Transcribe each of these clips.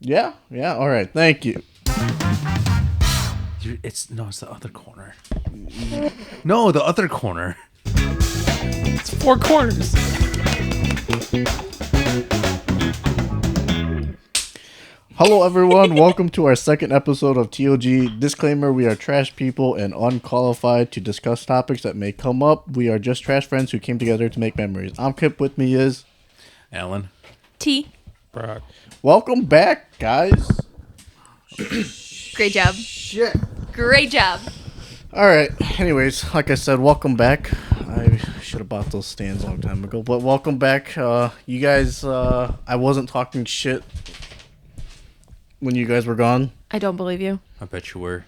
Yeah, all right. Thank you. It's the other corner. No, the other corner. It's four corners. Hello, everyone. Welcome to our second episode of TOG. Disclaimer, we are trash people and unqualified to discuss topics that may come up. We are just trash friends who came together to make memories. I'm Kip. With me is... Alan. T. Brock. Welcome back, guys. Great job. Shit. Great job. All right. Anyways, like I said, welcome back. I should have bought those stands a long time ago, but welcome back. You guys, I wasn't talking shit when you guys were gone. I don't believe you. I bet you were.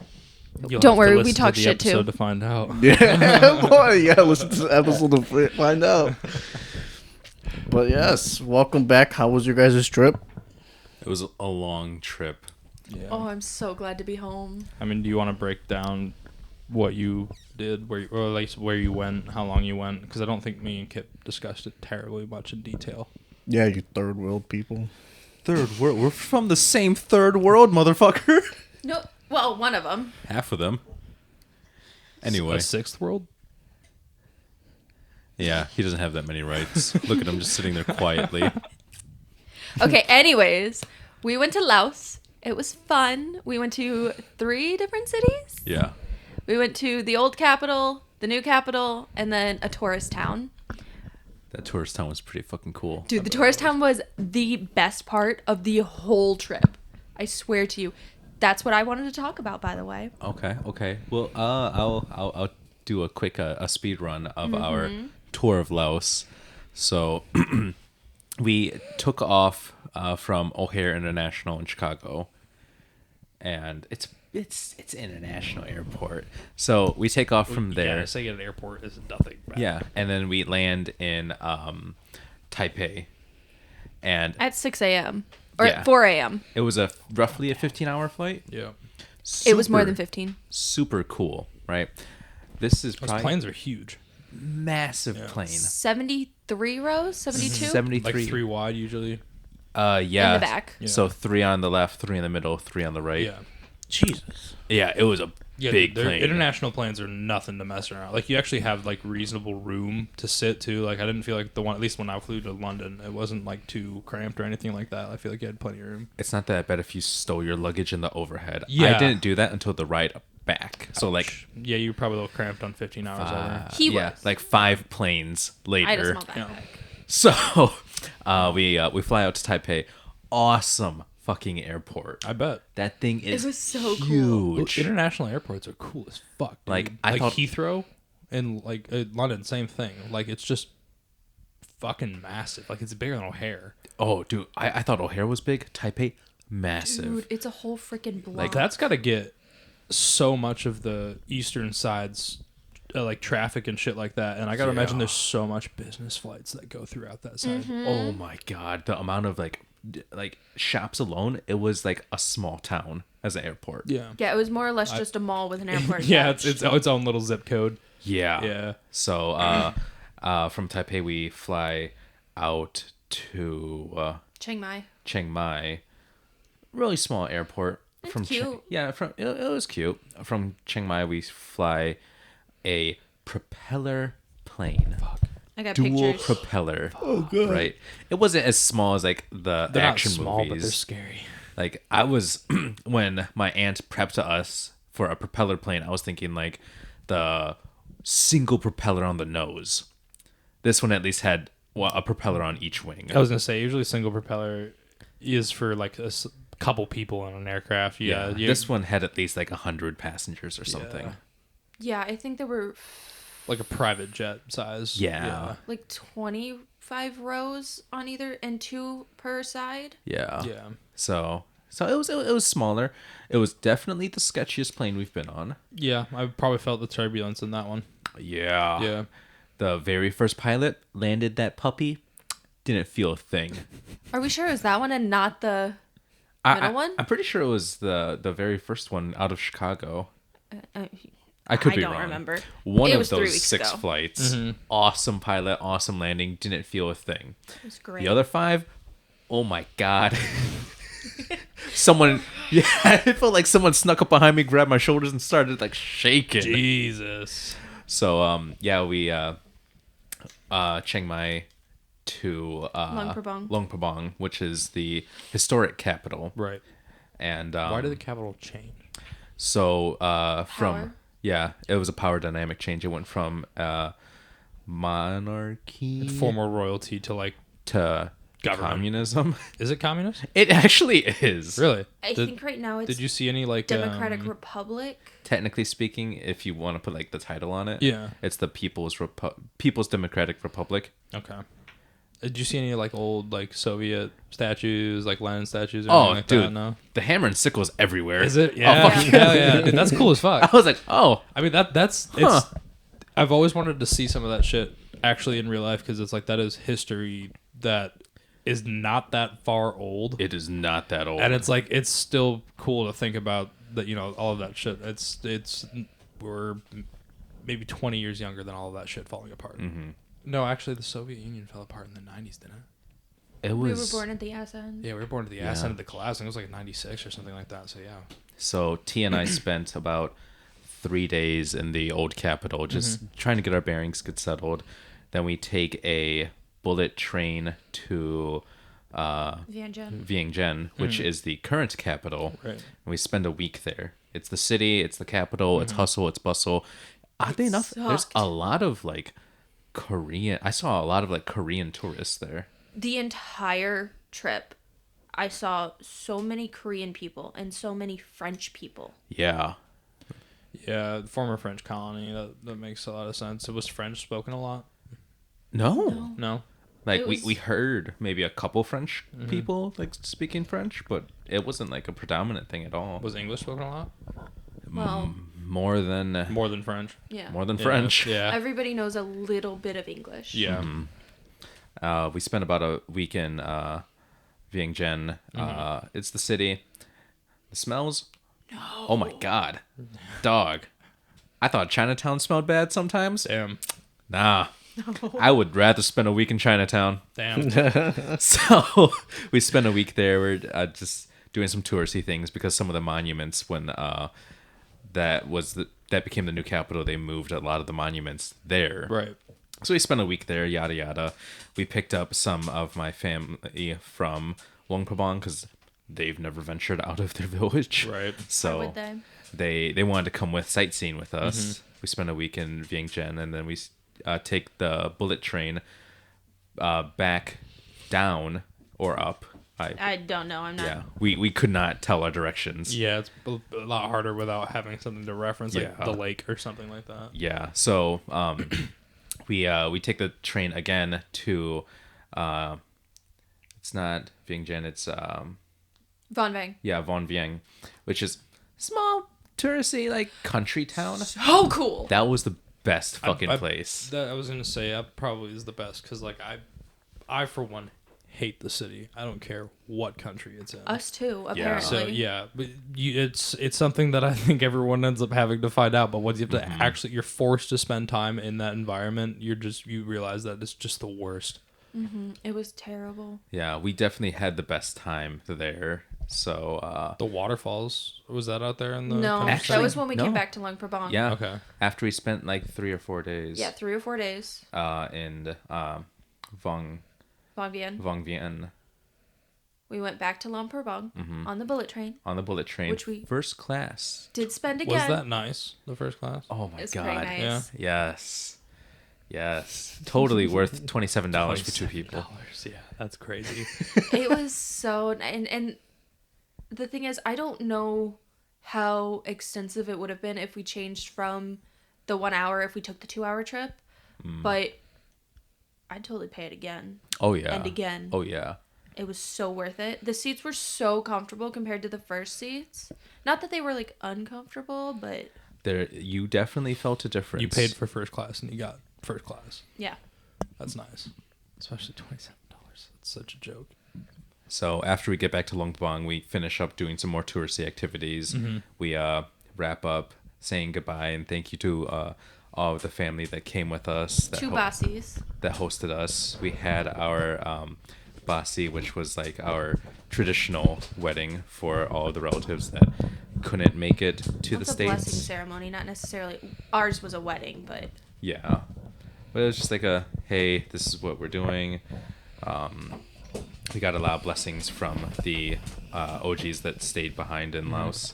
You'll Don't have to worry, we listen talk to the shit too. episode to find out. Yeah, boy, yeah. Listen to the episode to find out. But yes, welcome back. How was your guys' trip? It was a long trip. Yeah. Oh, I'm so glad to be home. I mean, do you want to break down what you did, or at least where you went, how long you went? Because I don't think me and Kip discussed it terribly much in detail. Yeah, you third world people. Third world. We're from the same third world, motherfucker. No, well, one of them. Half of them. Anyway. A sixth world? Yeah, he doesn't have that many rights. Look at him just sitting there quietly. Okay, anyways, we went to Laos. It was fun. We went to 3 different cities. Yeah. We went to the old capital, the new capital, and then a tourist town. That tourist town was pretty fucking cool. Dude, the tourist town was the best part of the whole trip. I swear to you. That's what I wanted to talk about, by the way. Okay. Well, I'll do a quick a speed run of our tour of Laos. So we took off from O'Hare International in Chicago, and it's international airport. So we take off from there. Yeah, saying at an airport is nothing bad. Yeah, and then we land in Taipei, and At 6 a.m. Or Yeah. at 4 a.m. it was roughly a 15-hour flight. Yeah. It was more Super- than 15. Super cool, right? This is Those probably planes are huge. massive plane. 73 rows? 72? 73. Like 3 wide usually. Yeah. In the back. Yeah. So 3 on the left, 3 in the middle, 3 on the right. Yeah. Jesus. Yeah, it was a Yeah, big their plane. international planes are nothing to mess around. Like, you actually have like reasonable room to sit too. Like, I didn't feel like the one, at least when I flew to London, it wasn't like too cramped or anything like that. I feel like you had plenty of room. It's not that bad if you stole your luggage in the overhead. Yeah. I didn't do that until the ride back. So like Yeah, you were probably a little cramped on 15 hours over. He yeah, was. like 5 planes later. I just smelled that Yeah. back. So we fly out to Taipei. Awesome fucking airport. I bet. That thing is was so cool. huge. International airports are cool as fuck. Dude. Like, I like thought- Heathrow and like London, same thing. Like, it's just fucking massive. Like, it's bigger than O'Hare. Oh, dude, I thought O'Hare was big. Taipei, massive. Dude, it's a whole freaking block. Like, that's got to get so much of the eastern sides like traffic and shit like that. And I gotta imagine there's so much business flights that go throughout that side. Oh my god, the amount of like shops alone, it was like a small town as an airport. Yeah. Yeah, it was more or less just a mall with an airport. Yeah, attached. it's its own little zip code. Yeah. Yeah. So from Taipei we fly out to Chiang Mai. Chiang Mai. Really small airport. It's From cute. it was cute. From Chiang Mai we fly a propeller plane. I got Dual pictures. propeller. Oh god. Right. It wasn't as small as like the They're action not small, but they're movies. scary. Like I was when my aunt prepped us for a propeller plane, I was thinking like the single propeller on the nose. This one at least had a propeller on each wing. I was gonna say usually single propeller is for like couple people in an aircraft. Yeah. This one had at least like 100 passengers or something. Yeah. Yeah, I think there were Like a private jet size. Yeah. like 25 rows on either and 2 per side. Yeah. Yeah. So it was smaller. It was definitely the sketchiest plane we've been on. Yeah. I probably felt the turbulence in that one. Yeah. Yeah. The very first pilot landed that puppy, didn't feel a thing. Are we sure it was that one and not the middle one? I'm pretty sure it was the very first one out of Chicago. Uh, I could I be don't wrong. remember. One It of was 3 those weeks 6 ago. flights. Awesome pilot, awesome landing, didn't feel a thing. It was great. The other 5, oh my god. someone, yeah, it felt like someone snuck up behind me, grabbed my shoulders, and started like shaking. Jesus. So yeah, we Chiang Mai to Luang Prabang, which is the historic capital. Right. And Why did the capital change? so from Power? yeah, it was a power dynamic change. It went from monarchy Former royalty to like to government. communism. Is it communist? It actually is. Really? I think right now it's Did you see any like Democratic Republic. Technically speaking, if you want to put like the title on it, Yeah. it's the People's Democratic Republic. Okay. Did you see any like old like Soviet statues, like Lenin statues? Or Oh, anything like dude, that? No. the hammer and sickle is everywhere. Is it? Oh, Yeah. fuck Hell yeah, dude. That's cool as fuck. I was like, oh, I mean that's Huh. it's. I've always wanted to see some of that shit actually in real life because it's like that is history that is not that far old, it is not that old. and it's like it's still cool to think about that. All of that shit. We're maybe 20 years younger than all of that shit falling apart. Mm-hmm. No, actually, the Soviet Union fell apart in the 90s, didn't it? It We was were born at the ass end. Yeah, we were born to the ass Yeah. end of the collapse. I think it was like 96 or something like that. So yeah. So T and I spent about 3 days in the old capital, just trying to get our bearings, get settled. Then we take a bullet train to Vientiane. Vientiane, which is the current capital. Right. And we spend a week there. It's the city, it's the capital, it's hustle, it's bustle. Oddly enough, there's sucked. a lot of like Korean. I saw a lot of like Korean tourists there. The entire trip, I saw so many Korean people and so many French people. Yeah. Yeah, former French colony. That makes a lot of sense. It was French spoken a lot. No. No. Like It we was- heard maybe a couple French people like speaking French, but it wasn't like a predominant thing at all. Was English spoken a lot? Well, More than More than French. yeah. French. Yeah. Everybody knows a little bit of English. Yeah. We spent about a week in Vientiane. It's the city. The smells. No. Oh my god, dog! I thought Chinatown smelled bad sometimes. Damn. Nah. I would rather spend a week in Chinatown. Damn. So we spent a week there. We're just doing some touristy things because some of the monuments, when that became the new capital, they moved a lot of the monuments there. Right. So we spent a week there, yada yada. We picked up some of my family from Luang Prabang because they've never ventured out of their village. Right. Why So would they? they wanted to come with sightseeing with us. We spent a week in Vientiane, and then we take the bullet train back down or up. I don't know. I'm not. Yeah, we could not tell our directions. Yeah, it's a lot harder without having something to reference, like Yeah. the lake or something like that. Yeah, so we take the train again to it's not Vientiane, it's Von Vang. Von Vieng, which is small touristy like country town. So cool. That was the best fucking I- place. That I was gonna say that probably is the best because like I for one hate the city. I don't care what country it's in. Us too, Yeah. apparently. So yeah, but it's something that I think everyone ends up having to find out. But once you have to actually, you're forced to spend time in that environment. You realize that it's just the worst. It was terrible. Yeah, we definitely had the best time there. So The waterfalls, was that out there in the No, countryside? that was when we no. came back to Luang Prabang. yeah, Okay. after we spent like 3 or 4 days. Yeah, 3 or 4 days. In Vong Von Vien. Vieng We went back to Luang Prabang on the bullet train. on the bullet train, Which we- first class. Did spend again. Was that nice? The first class. Oh my It's god! pretty nice. Yeah. Yes, totally worth $27 for 2 people. Yeah, that's crazy. It was so and the thing is, I don't know how extensive it would have been if we changed from the 1 hour if we took the 2-hour trip, but I'd totally pay it again. Oh yeah, And again. Oh yeah, It was so worth it. The seats were so comfortable compared to the first seats. Not that they were like uncomfortable, but there you definitely felt a difference. You paid for first class and you got first class. yeah. That's nice. Especially $27. That's such a joke. So after we get back to Luang Prabang, we finish up doing some more touristy activities. We wrap up saying goodbye and thank you to all of the family that came with us. That 2 bassies. that hosted us. We had our Basi, which was like our traditional wedding for all of the relatives that couldn't make it to That's the a blessing States. ceremony, not necessarily. Ours was a wedding, but Yeah. But it was just like hey, this is what we're doing. We got a lot of blessings from the OGs that stayed behind in Laos.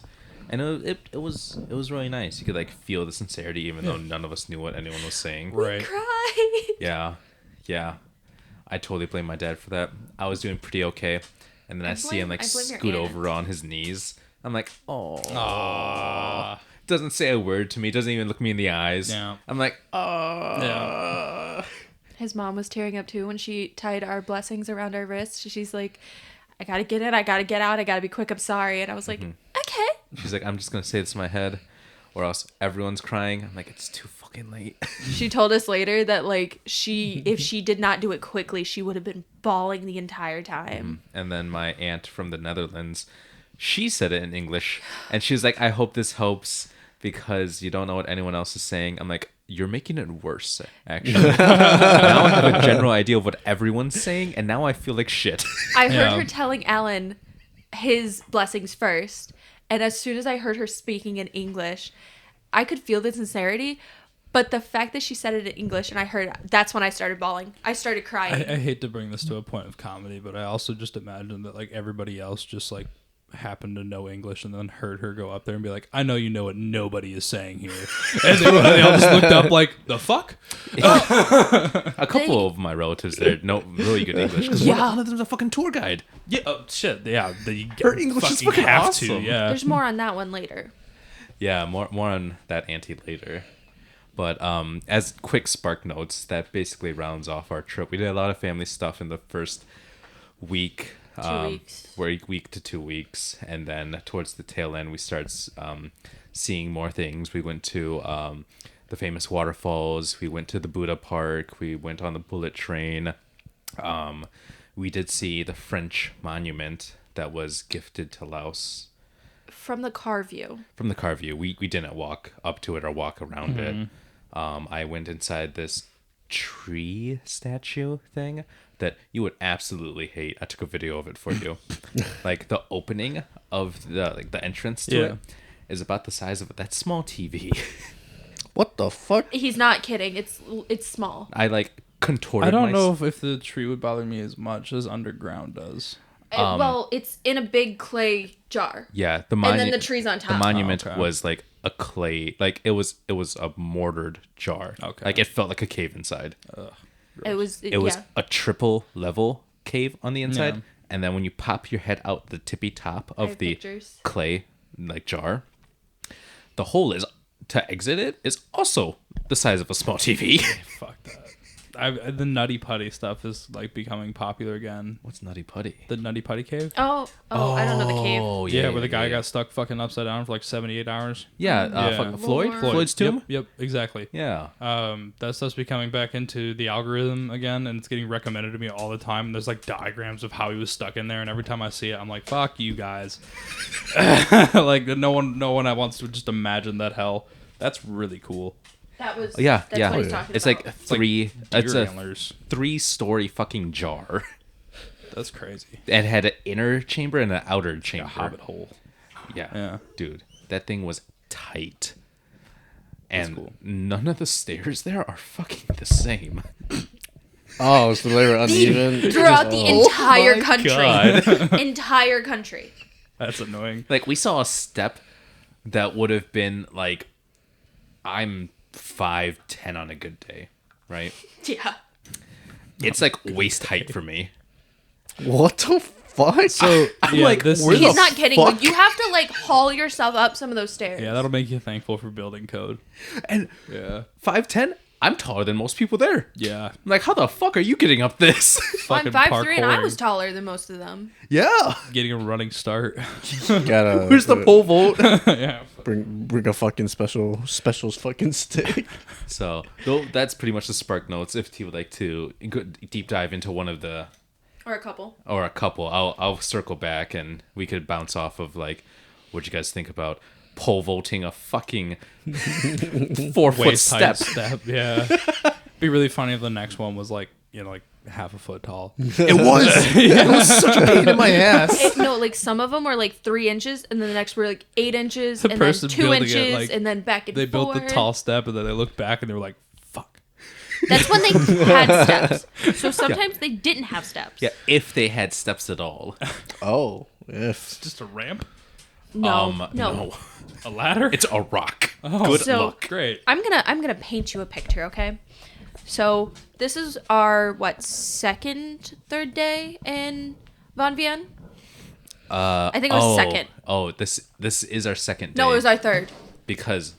And it was really nice. You could like feel the sincerity even though none of us knew what anyone was saying. Right. cried. Yeah. I totally blame my dad for that. I was doing pretty okay. And then I see him like I blame your scoot aunt. over on his knees. I'm like, oh. Ah. Doesn't say a word to me. Doesn't even look me in the eyes. Yeah. I'm like, oh. Yeah. His mom was tearing up too when she tied our blessings around our wrists. She's like, I gotta get in, I gotta get out, I gotta be quick, I'm sorry. And I was like, okay. She's like, I'm just going to say this in my head or else everyone's crying. I'm like, it's too fucking late. She told us later that like if she did not do it quickly, she would have been bawling the entire time. And then my aunt from the Netherlands, she said it in English. And she was like, I hope this helps because you don't know what anyone else is saying. I'm like, you're making it worse, actually. Now I have a general idea of what everyone's saying, and now I feel like shit. I heard Yeah. her telling Alan his blessings first, and as soon as I heard her speaking in English, I could feel the sincerity. But the fact that she said it in English and I heard, that's when I started bawling. I started crying. I hate to bring this to a point of comedy, but I also just imagine that like everybody else just like happened to know English and then heard her go up there and be like, I know you know what nobody is saying here. And they all just looked up like, the fuck? A couple of my relatives there know really good English because one of them's a fucking tour guide. Yeah, shit. Yeah, Her English is fucking have awesome. to. Yeah. There's more on that one later. Yeah, more on that auntie later. But as quick spark notes, that basically rounds off our trip. We did a lot of family stuff in the first week. 2 weeks. Week to 2 weeks. And then towards the tail end, we started seeing more things. We went to the famous waterfalls. We went to the Buddha Park. We went on the bullet train. We did see the French monument that was gifted to Laos. From the car view. From the car view. We didn't walk up to it or walk around it. I went inside this tree statue thing that you would absolutely hate. I took a video of it for you. Like the opening of the entrance to it is about the size of that small TV. What the fuck? He's not kidding. It's small. I like contorted I don't know myself. if the tree would bother me as much as underground does. Well, it's in a big clay jar. Yeah, And then the tree's on top. The monument Oh, okay. was like a clay, like it was a mortared jar. Okay. Like it felt like a cave inside. It was A triple level cave on the inside, Yeah. and then when you pop your head out the tippy top I of have the pictures. clay like jar, the hole is to exit it is also the size of a small TV. Fuck that. The Nutty Putty stuff is like becoming popular again. What's Nutty Putty? The Nutty Putty Cave? Oh, I don't know the cave. Oh Yeah, where the guy got stuck fucking upside down for like 78 hours. yeah, Yeah. fucking Floyd. Lord. Floyd's tomb. Yep, exactly. Yeah. That stuff's becoming back into the algorithm again, and it's getting recommended to me all the time. There's like diagrams of how he was stuck in there, and every time I see it, I'm like, "Fuck you guys!" Like no one wants to just imagine that hell. That's really cool. That was Yeah, that's yeah. what he's talking It's about. like three. It's Deer a antlers. 3-story fucking jar. That's crazy. It had an inner chamber and an outer A chamber. hobbit hole. Yeah. Yeah. Dude, that thing was tight. And cool. none of the stairs there are fucking the same. Oh, so they were uneven. throughout the entire my country. God. Entire country. That's annoying. Like, we saw a step that would have been like, I'm 5'10" on a good day, right? Yeah. It's like waist height for me. What the fuck? So I'm yeah, like, this where is, the He's not kidding. fuck? Like, you have to like haul yourself up some of those stairs. yeah, that'll make you thankful for building code. And Yeah. 5'10", I'm taller than most people there. Yeah. I'm like, how the fuck are you getting up this? Well, I'm Fucking 5'3" and I parkouring. was taller than most of them. Yeah. Getting a running start. Gotta Where's the pole vault? Yeah. bring a fucking specials fucking stick. So that's pretty much the spark notes. If you would like to go deep dive into one of the Or a couple. or a couple, I'll circle back and we could bounce off of like what you guys think about pole vaulting a fucking 4-foot Waist height step. step. Yeah. Be really funny if the next one was like, you know, like half a foot tall. It was. It was such a pain in my ass. No, like some of them were like 3 inches, and then the next were like 8 inches, The and then person 2 building it, inches, like, and then back and They built forth. the tall step, and then they looked back, and they were like, "Fuck." That's when they had steps. So sometimes they didn't have steps. Yeah, if they had steps at all. Oh, if. Just a ramp, No. No. a ladder. It's a rock. Oh, Good So- luck. great. I'm gonna paint you a picture, okay? So this is our third day in Van Vienne? I think it was second. Oh, this is our second day. No, it was our third. because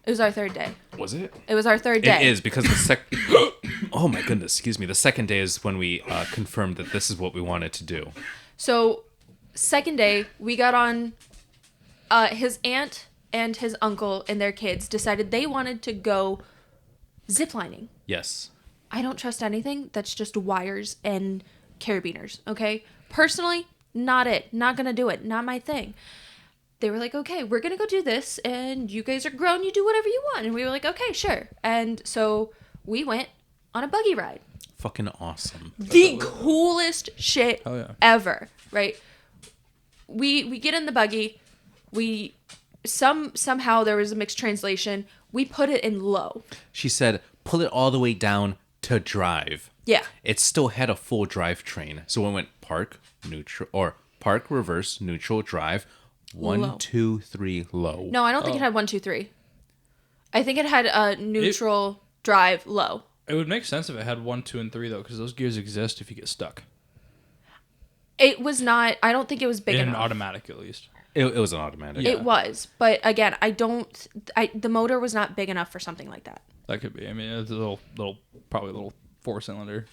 It was our third day. was it? It was our third day. It is because the oh my goodness, excuse me. The second day is when we confirmed that this is what we wanted to do. So, second day, we got on. His aunt and his uncle and their kids decided they wanted to go ziplining. Yes. I don't trust anything that's just wires and carabiners, okay? Personally, not it. Not gonna do it. Not my thing. They were like, okay, we're gonna go do this, and you guys are grown, you do whatever you want. And we were like, okay, sure. And so we went on a buggy ride. Fucking awesome. The coolest shit Oh, yeah. ever, right? We get in the buggy. Somehow there was a mixed translation. We put it in low. She said, pull it all the way down to drive. Yeah. It still had a full drivetrain. So when it went park, neutral, or park, reverse, neutral, drive, Low. 1, 2, 3, low. No, I don't think it had 1, 2, 3. I think it had a neutral, drive, low. It would make sense if it had 1, 2, and 3 though, because those gears exist if you get stuck. It was not. I don't think it was big In an enough. automatic, at least. It was an automatic. Yeah. It was, but again, the motor was not big enough for something like that. That could be. I mean, it's a probably a little 4-cylinder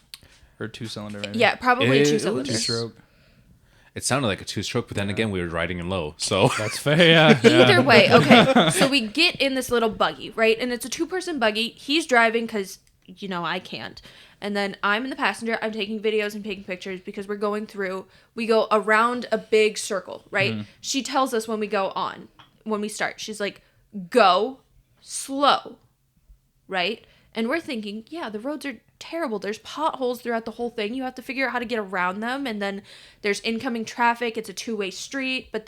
or 2-cylinder. Maybe. Yeah, probably It 2 was cylinders. Two-stroke. It sounded like a 2-stroke, but then again, we were riding in low. So That's fair. Yeah. Either way, okay. So we get in this little buggy, right? And it's a 2-person buggy. He's driving because, I can't. And then I'm in the passenger. I'm taking videos and taking pictures because we're going through. We go around a big circle, right? She tells us when we start. She's like, go slow, right? And we're thinking, yeah, the roads are terrible. There's potholes throughout the whole thing. You have to figure out how to get around them. And then there's incoming traffic. It's a 2-way street, but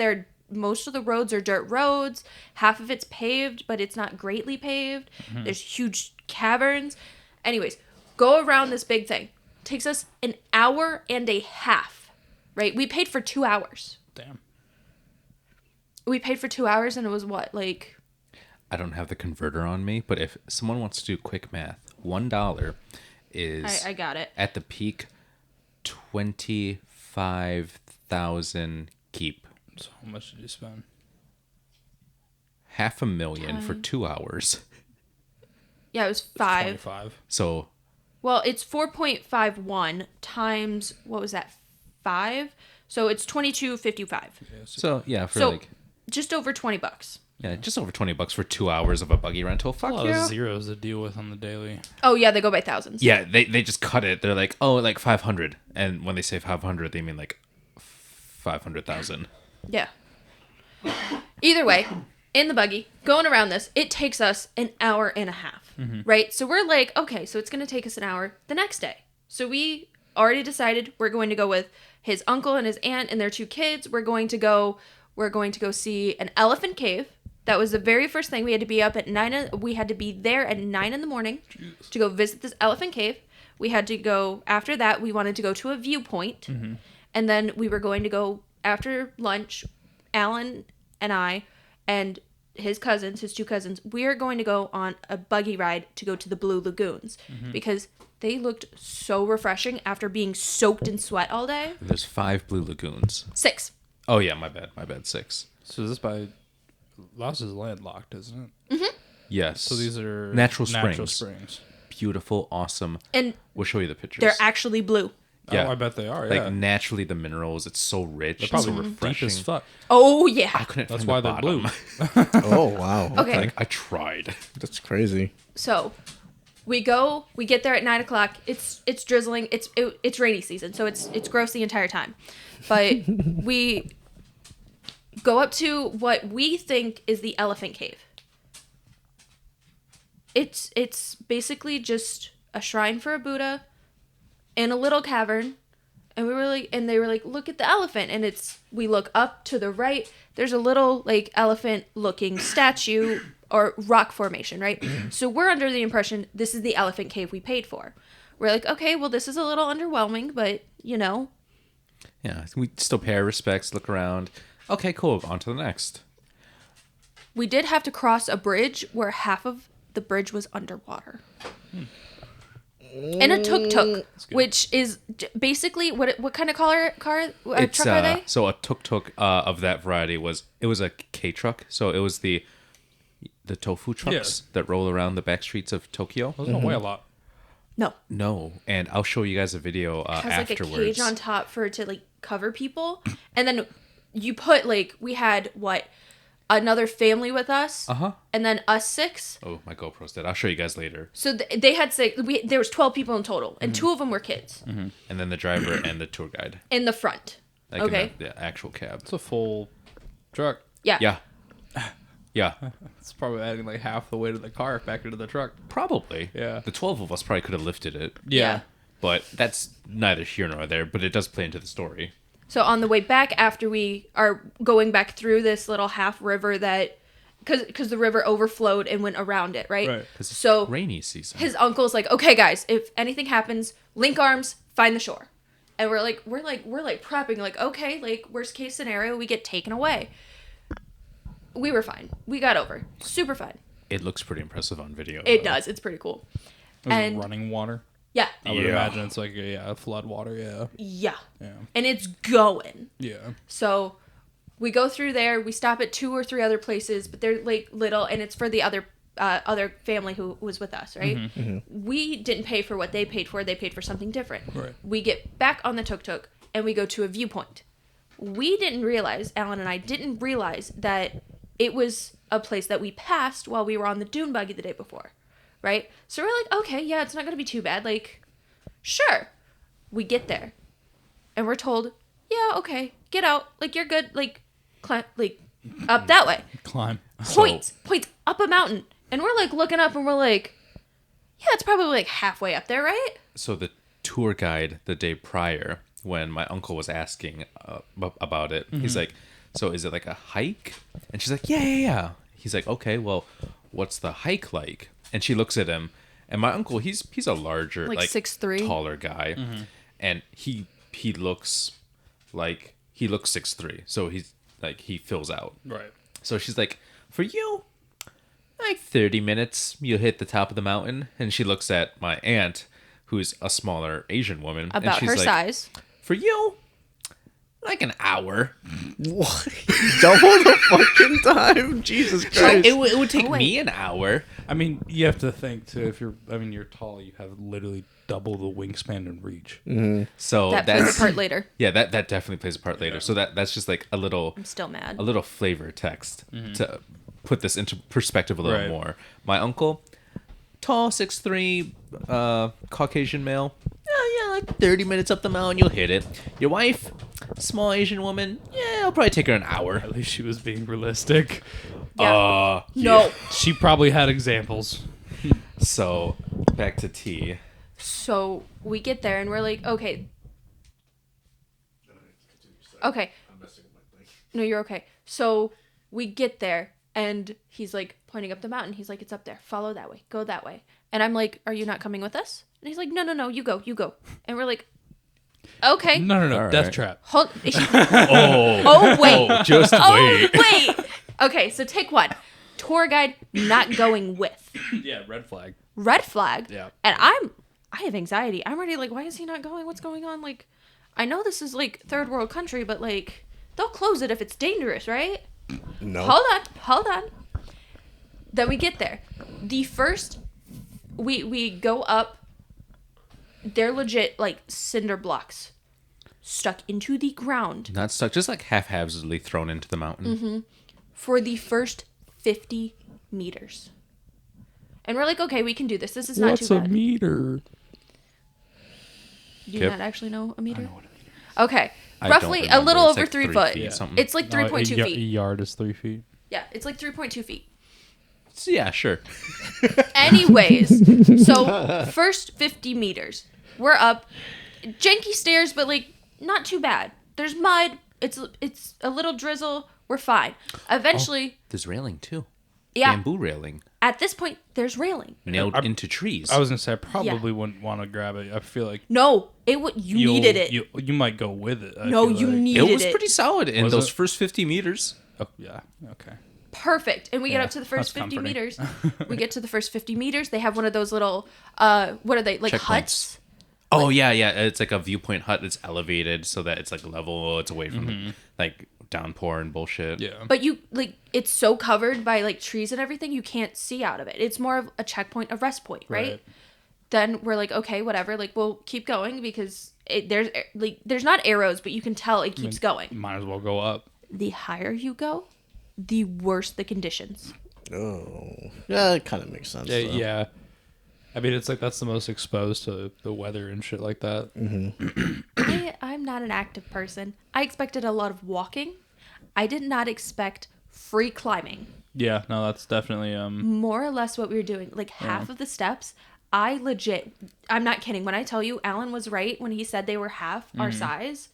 most of the roads are dirt roads. Half of it's paved, but it's not greatly paved. There's huge caverns. Anyways, go around this big thing. Takes us an hour and a half, right? We paid for 2 hours. Damn. We paid for 2 hours, and it was what, like... I don't have the converter on me, but if someone wants to do quick math, $1 is I got it. at the peak 25,000 keep. So how much did you spend? $500,000 for 2 hours. Yeah, it was 5. 25. So Well, it's 4.51 times, what was that, 5? So it's 22.55. so yeah, for So like just over $20. just over $20 for 2 hours of a buggy rental. Fuck A lot yeah. of zeros to deal with on the daily. Oh, yeah, they go by thousands. Yeah, they just cut it. They're like, oh, like 500, and when they say 500, they mean like 500,000. Yeah. Either way, in the buggy, going around this, it takes us an hour and a half, right? So we're like, okay, so it's going to take us an hour the next day. So we already decided we're going to go with his uncle and his aunt and their 2 kids. We're going to go see an elephant cave. That was the very first thing. We had to be up at 9. We had to be there at 9 in the morning to go visit this elephant cave. We had to go, after that, we wanted to go to a viewpoint. And then we were going to go, after lunch, Alan and I and his 2 cousins, we are going to go on a buggy ride to go to the Blue Lagoons because they looked so refreshing after being soaked in sweat all day. There's 5 Blue Lagoons. 6. Oh yeah, my bad, 6. So is this by Laos is landlocked, isn't it? Yes. So these are Natural springs. springs. Beautiful, awesome. And We'll show you the pictures. they're actually blue. Yeah. Oh, I bet they are. Like Yeah. naturally, the minerals. It's so rich. They're probably so deep refreshing. as fuck. Oh, I yeah. couldn't. That's find why the they're blue. bottom. Oh, wow. Okay. Like I tried. That's crazy. So we get there at 9 o'clock. It's drizzling. It's rainy season, so it's gross the entire time. But we go up to what we think is the elephant cave. It's basically just a shrine for a Buddha in a little cavern. And we were like, and they were like, look at the elephant. And we look up to the right. There's a little like elephant looking statue or rock formation, right? So we're under the impression this is the elephant cave we paid for. We're like, okay, well, this is a little underwhelming, but Yeah, we still pay our respects, look around. Okay, cool. On to the next. We did have to cross a bridge where half of the bridge was underwater. And a tuk-tuk, which is basically what kind of truck are they? So a tuk-tuk of that variety was a K truck. So it was the tofu trucks that roll around the back streets of Tokyo. Those don't weigh a lot. No, and I'll show you guys a video It has afterwards. like a cage on top for it to like cover people, and then you put like we had another family with us, and then us 6. Oh, my GoPro's dead. I'll show you guys later. So they had 6. There was 12 people in total, and 2 of them were kids And then the driver and the tour guide. in the front. Like Okay. in the actual cab. It's a full truck. Yeah. Yeah. Yeah. It's probably adding like half the weight of the car back into the truck. Probably. Yeah. The 12 of us probably could have lifted it. Yeah. But that's neither here nor there, but it does play into the story. So on the way back, after we are going back through this little half river because the river overflowed and went around it, right? Right. 'Cause it's So rainy season. his uncle's like, okay, guys, if anything happens, link arms, find the shore. And we're prepping, like, okay, like worst case scenario, we get taken away. We were fine. We got over. Super fine. It looks pretty impressive on video. It does. It's pretty cool. It was And running water. yeah, I would Yeah. imagine it's like a flood water. Yeah. yeah, Yeah. and it's going. Yeah. So we go through there. We stop at 2 or 3 other places, but they're like little, and it's for the other family who was with us, right? We didn't pay for what they paid for. They paid for something different. Right. We get back on the tuk-tuk, and we go to a viewpoint. We didn't realize, Alan and I didn't realize that it was a place that we passed while we were on the dune buggy the day before, right? So we're like, okay, yeah, it's not going to be too bad. Like, sure. We get there, and we're told, yeah, okay, get out. Like, you're good. Like, climb, like, up that way. Climb. Points up a mountain. And we're, like, looking up, and we're like, yeah, it's probably, like, halfway up there, right? So the tour guide the day prior, when my uncle was asking about it, he's like, so is it like a hike? And she's like, yeah. He's like, okay, well, what's the hike like? And she looks at him, and my uncle, he's a larger, Like 6'3". taller guy, and he looks 6'3", so he's like, he fills out. Right. So she's like, for you, like 30 minutes, you'll hit the top of the mountain. And she looks at my aunt, who's a smaller Asian woman. and About she's her like, size. For you, like an hour. What? Double the fucking time? Jesus So Christ. it would take Oh, wait. me an hour. I mean, you have to think too. You're tall. You have literally double the wingspan and reach. So That plays that's a part later. Yeah, that definitely plays a part later. So that's just like a little I'm still mad. flavor text to put this into perspective a little Right. more. My uncle, tall, 6'3", Caucasian male. Yeah, like 30 minutes up the mountain, you'll hit it. Your wife, small Asian woman. Yeah, it'll probably take her an hour. At least she was being realistic. Yeah. No. She probably had examples. So back to tea. So we get there, and we're like, okay. Okay. No, you're okay. So we get there, and he's like pointing up the mountain. He's like, it's up there. Follow that way. Go that way. And I'm like, are you not coming with us? And he's like, no, you go. And we're like, okay. No. All Death right. trap. Hold. Oh, Oh, wait. just wait. Oh, wait. Okay, so take one. Tour guide not going with. Yeah, red flag. Red flag. Yeah. And I have anxiety. I'm already like, why is he not going? What's going on? Like, I know this is like third world country, but like, they'll close it if it's dangerous, right? No. Hold on. Then we get there. The first, we go up. They're legit like cinder blocks stuck into the ground Not stuck, just like haphazardly thrown into the mountain. for the first 50 meters. And we're like, okay, we can do this. This is not What's too a bad. meter? Do you Yep. not actually know a meter? I know what it is. Okay. I don't Roughly a remember. little It's over like 3 3 foot. feet, something. It's like 3.2 A feet. yard is 3 feet. Yeah, it's like 3.2 feet. Yeah, sure. Anyways, so first 50 meters, we're up. janky stairs, but like not too bad. There's mud. It's a little drizzle. We're fine. Eventually, There's railing too. yeah. Bamboo railing At this point, there's railing. nailed into trees. I was gonna say I probably wouldn't want to grab it. I feel like No, it would. You needed it. You might go with it. I No, feel you like. needed it was it. pretty solid in Was those it? first 50 meters. Oh yeah. Okay. Perfect. And we get Yeah, up to the first that's 50 comforting. meters. We get to the first 50 meters. They have one of those little, what are they, like Checkpoints. huts? Oh yeah, it's like a viewpoint hut that's elevated so that it's like level. It's away from like downpour and bullshit. Yeah. But you, like, it's so covered by, like, trees and everything, you can't see out of it. It's more of a checkpoint, a rest point, right? Then we're like, okay, whatever. Like, we'll keep going because there's not arrows, but you can tell it keeps going. Might as well go up. The higher you go, the worse the conditions. Oh, yeah, it kind of makes sense. Yeah. though. Yeah. I mean, it's like that's the most exposed to the weather and shit like that. I'm not an active person. I expected a lot of walking. I did not expect free climbing. Yeah. No, that's definitely More or less what we were doing. Like half of the steps, I'm not kidding. When I tell you Alan was right when he said they were half our size,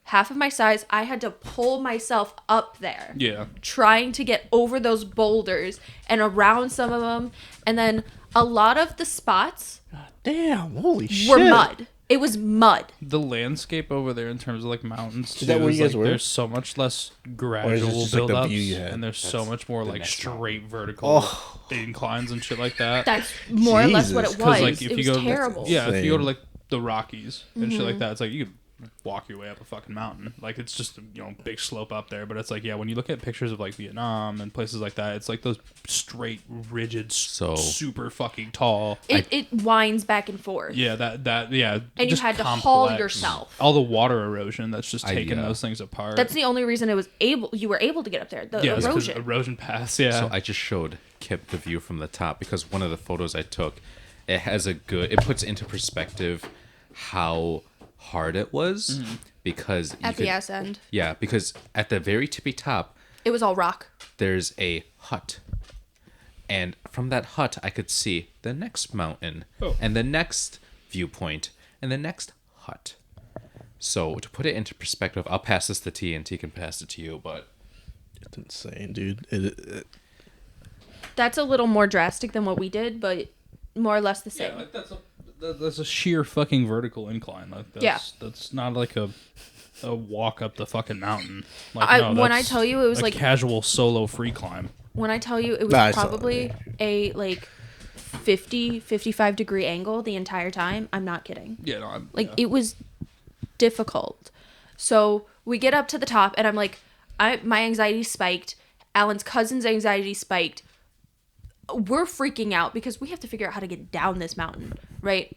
half of my size, I had to pull myself up there. Yeah. Trying to get over those boulders and around some of them. And then a lot of the spots Damn, holy shit. were mud. It was mud. The landscape over there in terms of like mountains too, that where you guys were? there's so much less gradual just, like, the build-ups, view you had? and there's so much more like next straight vertical Oh. inclines and shit like that. That's more or less what Jesus. it 'Cause, was. like if It you was go terrible. yeah, if you go to Insane. like the Rockies and shit like that, it's like you could walk your way up a fucking mountain. Like it's just big slope up there, but it's like when you look at pictures of like Vietnam and places like that, it's like those straight, rigid, super fucking tall. It winds back and forth. Yeah, that yeah. And you just had to haul complex. yourself. All the water erosion that's just taking yeah. those things apart. That's the only reason you were able to get up there. The it's 'cause erosion. erosion pass. Yeah. So I just showed Kip the view from the top because one of the photos I took, it puts into perspective how hard it was because At the ass end. Yeah, because at the very tippy top It was all rock. there's a hut. And from that hut I could see the next mountain and the next viewpoint and the next hut. So to put it into perspective, I'll pass this to T and T can pass it to you, but It's insane, dude. That's a little more drastic than what we did, but more or less the same. Yeah, like that's a sheer fucking vertical incline. Like that's not like a walk up the fucking mountain. Like, When I that's tell you it was a like casual solo free climb. when I tell you it was Nah, I saw probably a like 55 degree angle the entire time. I'm not kidding. Yeah, no, I'm, Like it was difficult. So we get up to the top and I'm like, my anxiety spiked. Alan's cousin's anxiety spiked. We're freaking out because we have to figure out how to get down this mountain, right?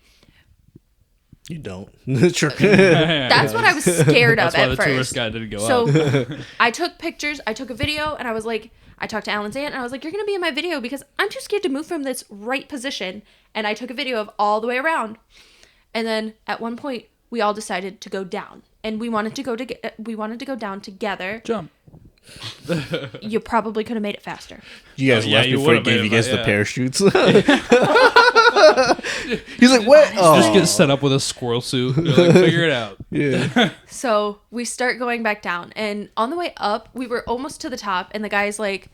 You don't. Sure. That's what I was scared of that's why at the first. tourist guide didn't go So up. I took pictures, I took a video, and I was like, I talked to Alan's aunt, and I was like, you're going to be in my video because I'm too scared to move from this right position. And I took a video of all the way around. And then at one point, we all decided to go down. And we wanted to go down together. Jump. You probably could have made it faster. You guys Oh, yeah, left you before he would've gave made you guys it, the yeah. parachutes. He's like, what? Oh, Just get set up with a squirrel suit. You're like, figure it out. yeah. So we start going back down. And on the way up, we were almost to the top. And the guy's like,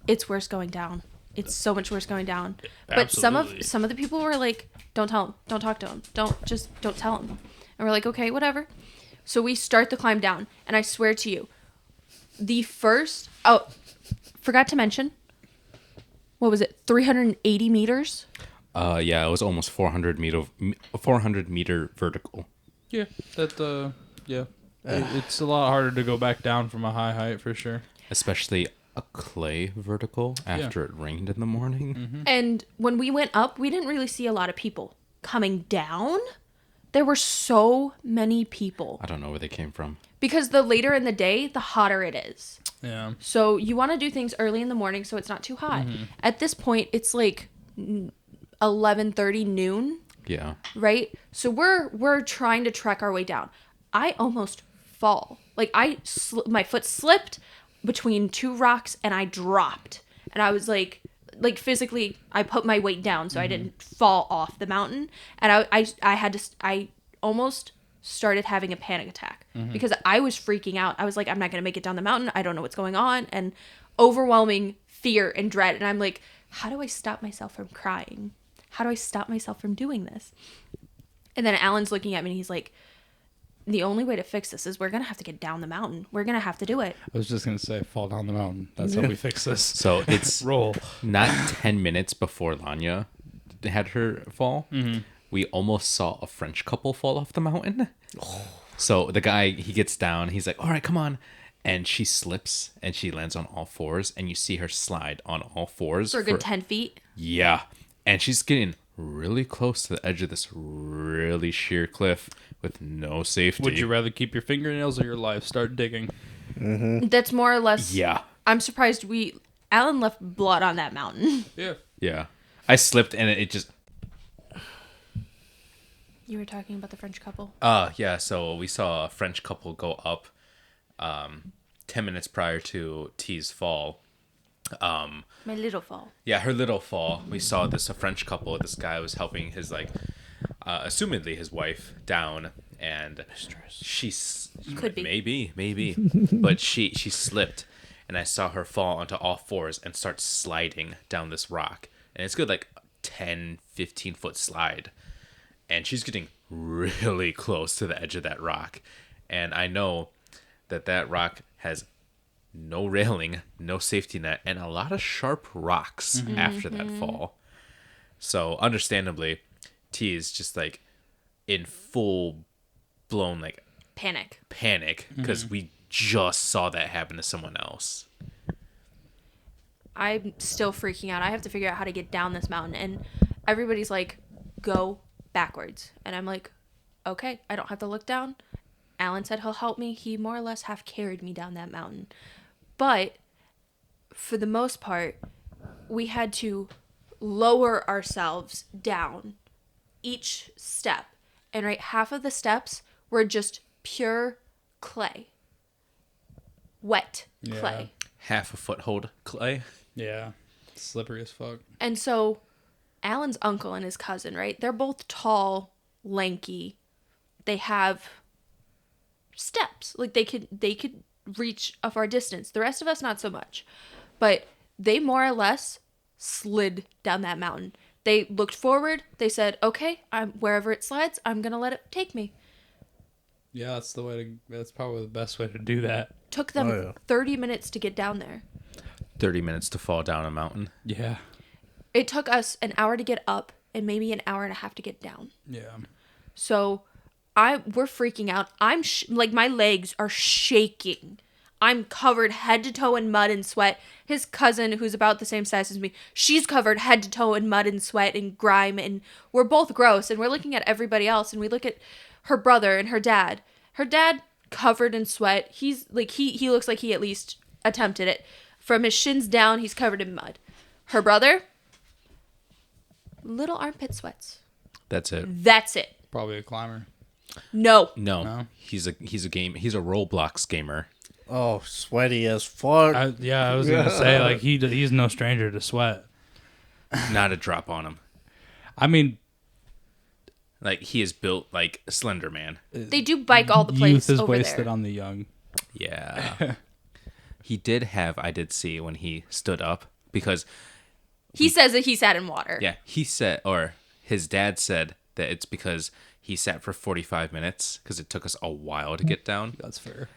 it's worse going down. It's so much worse going down. But Absolutely. some of the people were like, don't tell him. Don't talk to him. Don't tell him. And we're like, okay, whatever. So we start the climb down. And I swear to you, forgot to mention, what was it? 380 meters? yeah, it was almost 400 meter vertical. Yeah, it's a lot harder to go back down from a high height for sure. Especially a clay vertical after it rained in the morning. And when we went up, we didn't really see a lot of people. Coming down, there were so many people. I don't know where they came from. Because the later in the day, the hotter it is. Yeah. So you want to do things early in the morning so it's not too hot. At this point, it's like 11:30 noon, Yeah. right? So we're trying to trek our way down. I almost fall. Like my foot slipped between two rocks and I dropped. And I was like physically, I put my weight down so I didn't fall off the mountain. And I almost started having a panic attack because I was freaking out. I was like, I'm not going to make it down the mountain. I don't know what's going on. And overwhelming fear and dread. And I'm like, how do I stop myself from crying? How do I stop myself from doing this? And then Alan's looking at me and he's like, the only way to fix this is we're going to have to get down the mountain. We're going to have to do it. I was just going to say, fall down the mountain. That's how we fix this. So it's Roll. not 10 minutes before Lanya had her fall. We almost saw a French couple fall off the mountain. So the guy, he gets down. He's like, all right, come on. And she slips and she lands on all fours. And you see her slide on all fours. For a good 10 feet. Yeah. And she's getting really close to the edge of this really sheer cliff with no safety. Would you rather keep your fingernails or your life? Start digging. That's more or less. Yeah. I'm surprised Alan left blood on that mountain. Yeah. Yeah. I slipped and it just... You were talking about the French couple. Yeah, so we saw a French couple go up 10 minutes prior to T's fall. My little fall. Yeah, her little fall. We saw a French couple. This guy was helping his, assumedly his wife down, and she's... Could be. Maybe. But she slipped, and I saw her fall onto all fours and start sliding down this rock. And it's good, 10, 15-foot slide. And she's getting really close to the edge of that rock. And I know that rock has no railing, no safety net, and a lot of sharp rocks after that fall. So, understandably, T is just, in full-blown, Panic. because we just saw that happen to someone else. I'm still freaking out. I have to figure out how to get down this mountain. And everybody's like, go backwards. And I'm like, okay, I don't have to look down. Alan said he'll help me. He more or less half carried me down that mountain. But for the most part, we had to lower ourselves down each step. And half of the steps were just pure clay. Wet clay. Half a foothold clay. Yeah. Slippery as fuck. And so Alan's uncle and his cousin, right? They're both tall, lanky. They have steps. They could reach a far distance. The rest of us not so much. But they more or less slid down that mountain. They looked forward. They said, "Okay, wherever it slides, I'm going to let it take me." Yeah, that's probably the best way to do that. Took them 30 minutes to get down there. 30 minutes to fall down a mountain. Yeah. It took us an hour to get up and maybe an hour and a half to get down. Yeah. So we're freaking out. I'm my legs are shaking. I'm covered head to toe in mud and sweat. His cousin, who's about the same size as me, she's covered head to toe in mud and sweat and grime, and we're both gross. And we're looking at everybody else, and we look at her brother and her dad. Her dad covered in sweat. He's he looks like he at least attempted it. From his shins down, he's covered in mud. Her brother, little armpit sweats. That's it. That's it. Probably a climber. No. No. He's a Roblox gamer. Oh, sweaty as fuck. I was gonna say he's no stranger to sweat. Not a drop on him. I mean, he is built like Slender Man. They do bike all the place youth is over wasted there. on the young. Yeah. I did see when he stood up, because He says that he sat in water. yeah, he said, or his dad said that it's because he sat for 45 minutes because it took us a while to get down. That's fair.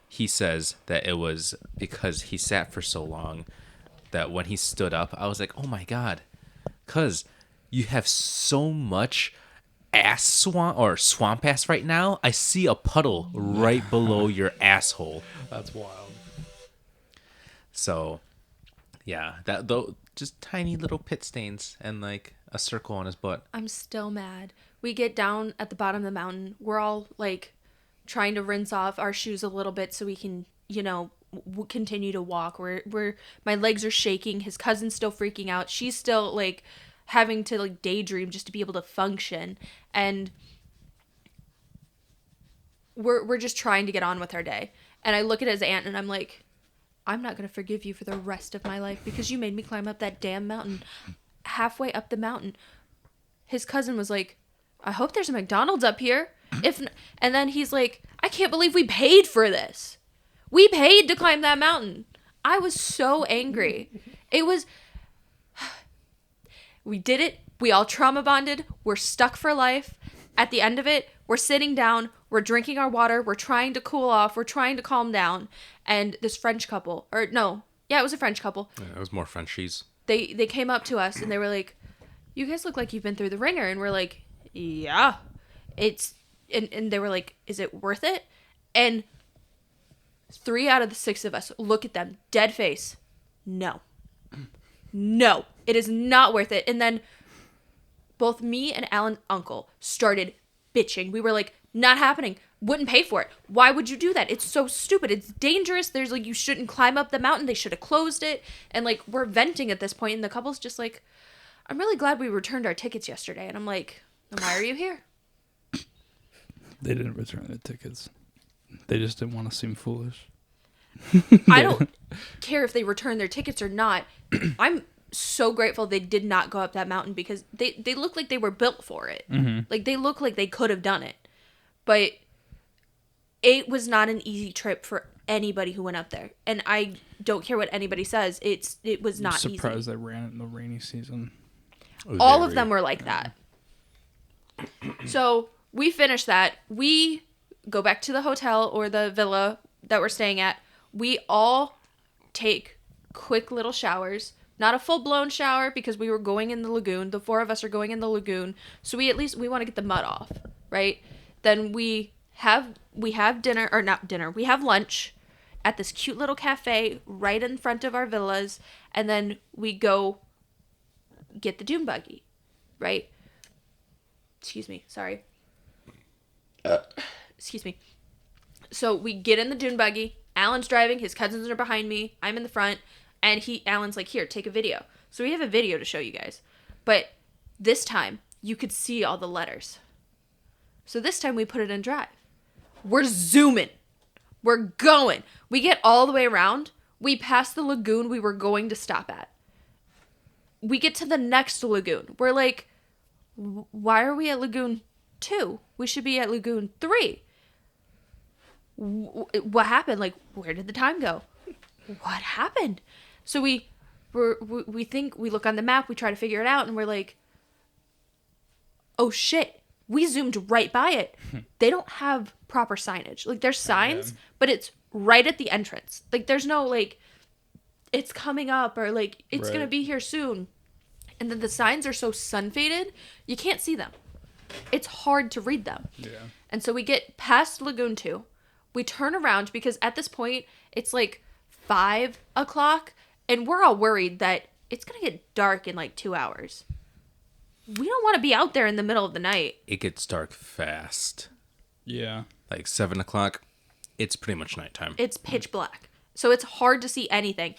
He says that it was because he sat for so long that when he stood up, I was like, oh my God, because you have so much swamp ass right now. I see a puddle right below your asshole. That's wild. So, yeah, that though, just tiny little pit stains and a circle on his butt. I'm still mad. We get down at the bottom of the mountain. We're all trying to rinse off our shoes a little bit so we can, continue to walk. My legs are shaking. His cousin's still freaking out. She's still having to daydream just to be able to function. And we're just trying to get on with our day. And I look at his aunt and I'm like, I'm not going to forgive you for the rest of my life because you made me climb up that damn mountain. Halfway up the mountain, his cousin was like, I hope there's a McDonald's up here. And then he's like, I can't believe we paid for this. We paid to climb that mountain. I was so angry. It was, we did it. We all trauma bonded. We're stuck for life. At the end of it, we're sitting down. We're drinking our water. We're trying to cool off. We're trying to calm down. And this French couple, or no, yeah, it was a French couple. Yeah, it was more Frenchies. They came up to us and they were like, you guys look like you've been through the ringer. And we're like, yeah, and they were like, is it worth it? And 3 out of the 6 of us look at them, dead face. No, it is not worth it. And then both me and Alan's uncle started bitching. We were like, not happening. Wouldn't pay for it. Why would you do that? It's so stupid. It's dangerous. There's like, you shouldn't climb up the mountain. They should have closed it. And like, we're venting at this point, and the couple's just like, I'm really glad we returned our tickets yesterday. And I'm like, then why are you here? They didn't return their tickets. They just didn't want to seem foolish. I don't care if they return their tickets or not. I'm so grateful they did not go up that mountain because they look like they were built for it. Mm-hmm. Like, they look like they could have done it. But it was not an easy trip for anybody who went up there. And I don't care what anybody says. It was not I'm surprised easy. they ran it in the rainy season. All of them were like that. So we finish that. We go back to the hotel or the villa that we're staying at. We all take quick little showers. Not a full-blown shower because we were going in the lagoon. The 4 of us are going in the lagoon. So we want to get the mud off, right? Then we have dinner, or not dinner. We have lunch at this cute little cafe right in front of our villas. And then we go get the dune buggy, right? Excuse me. Sorry. Excuse me. So we get in the dune buggy. Alan's driving. His cousins are behind me. I'm in the front. And Alan's like, here, take a video. So we have a video to show you guys. But this time, you could see all the letters. So this time we put it in drive. We're zooming. We're going. We get all the way around. We pass the lagoon we were going to stop at. We get to the next lagoon. We're like, why are we at Lagoon 2? We should be at Lagoon 3. What happened? Like, where did the time go? What happened? So we think, we look on the map, we try to figure it out, and we're like, oh shit, we zoomed right by it. They don't have proper signage. Like, there's signs, but it's right at the entrance. Like, there's no, like, it's coming up, or like, it's gonna be here soon. And then the signs are so sun-faded, you can't see them. It's hard to read them. Yeah. And so we get past Lagoon 2. We turn around because at this point, it's like 5 o'clock, and we're all worried that it's going to get dark in like 2 hours. We don't want to be out there in the middle of the night. It gets dark fast. Yeah. Like 7 o'clock, it's pretty much nighttime. It's pitch black. So it's hard to see anything.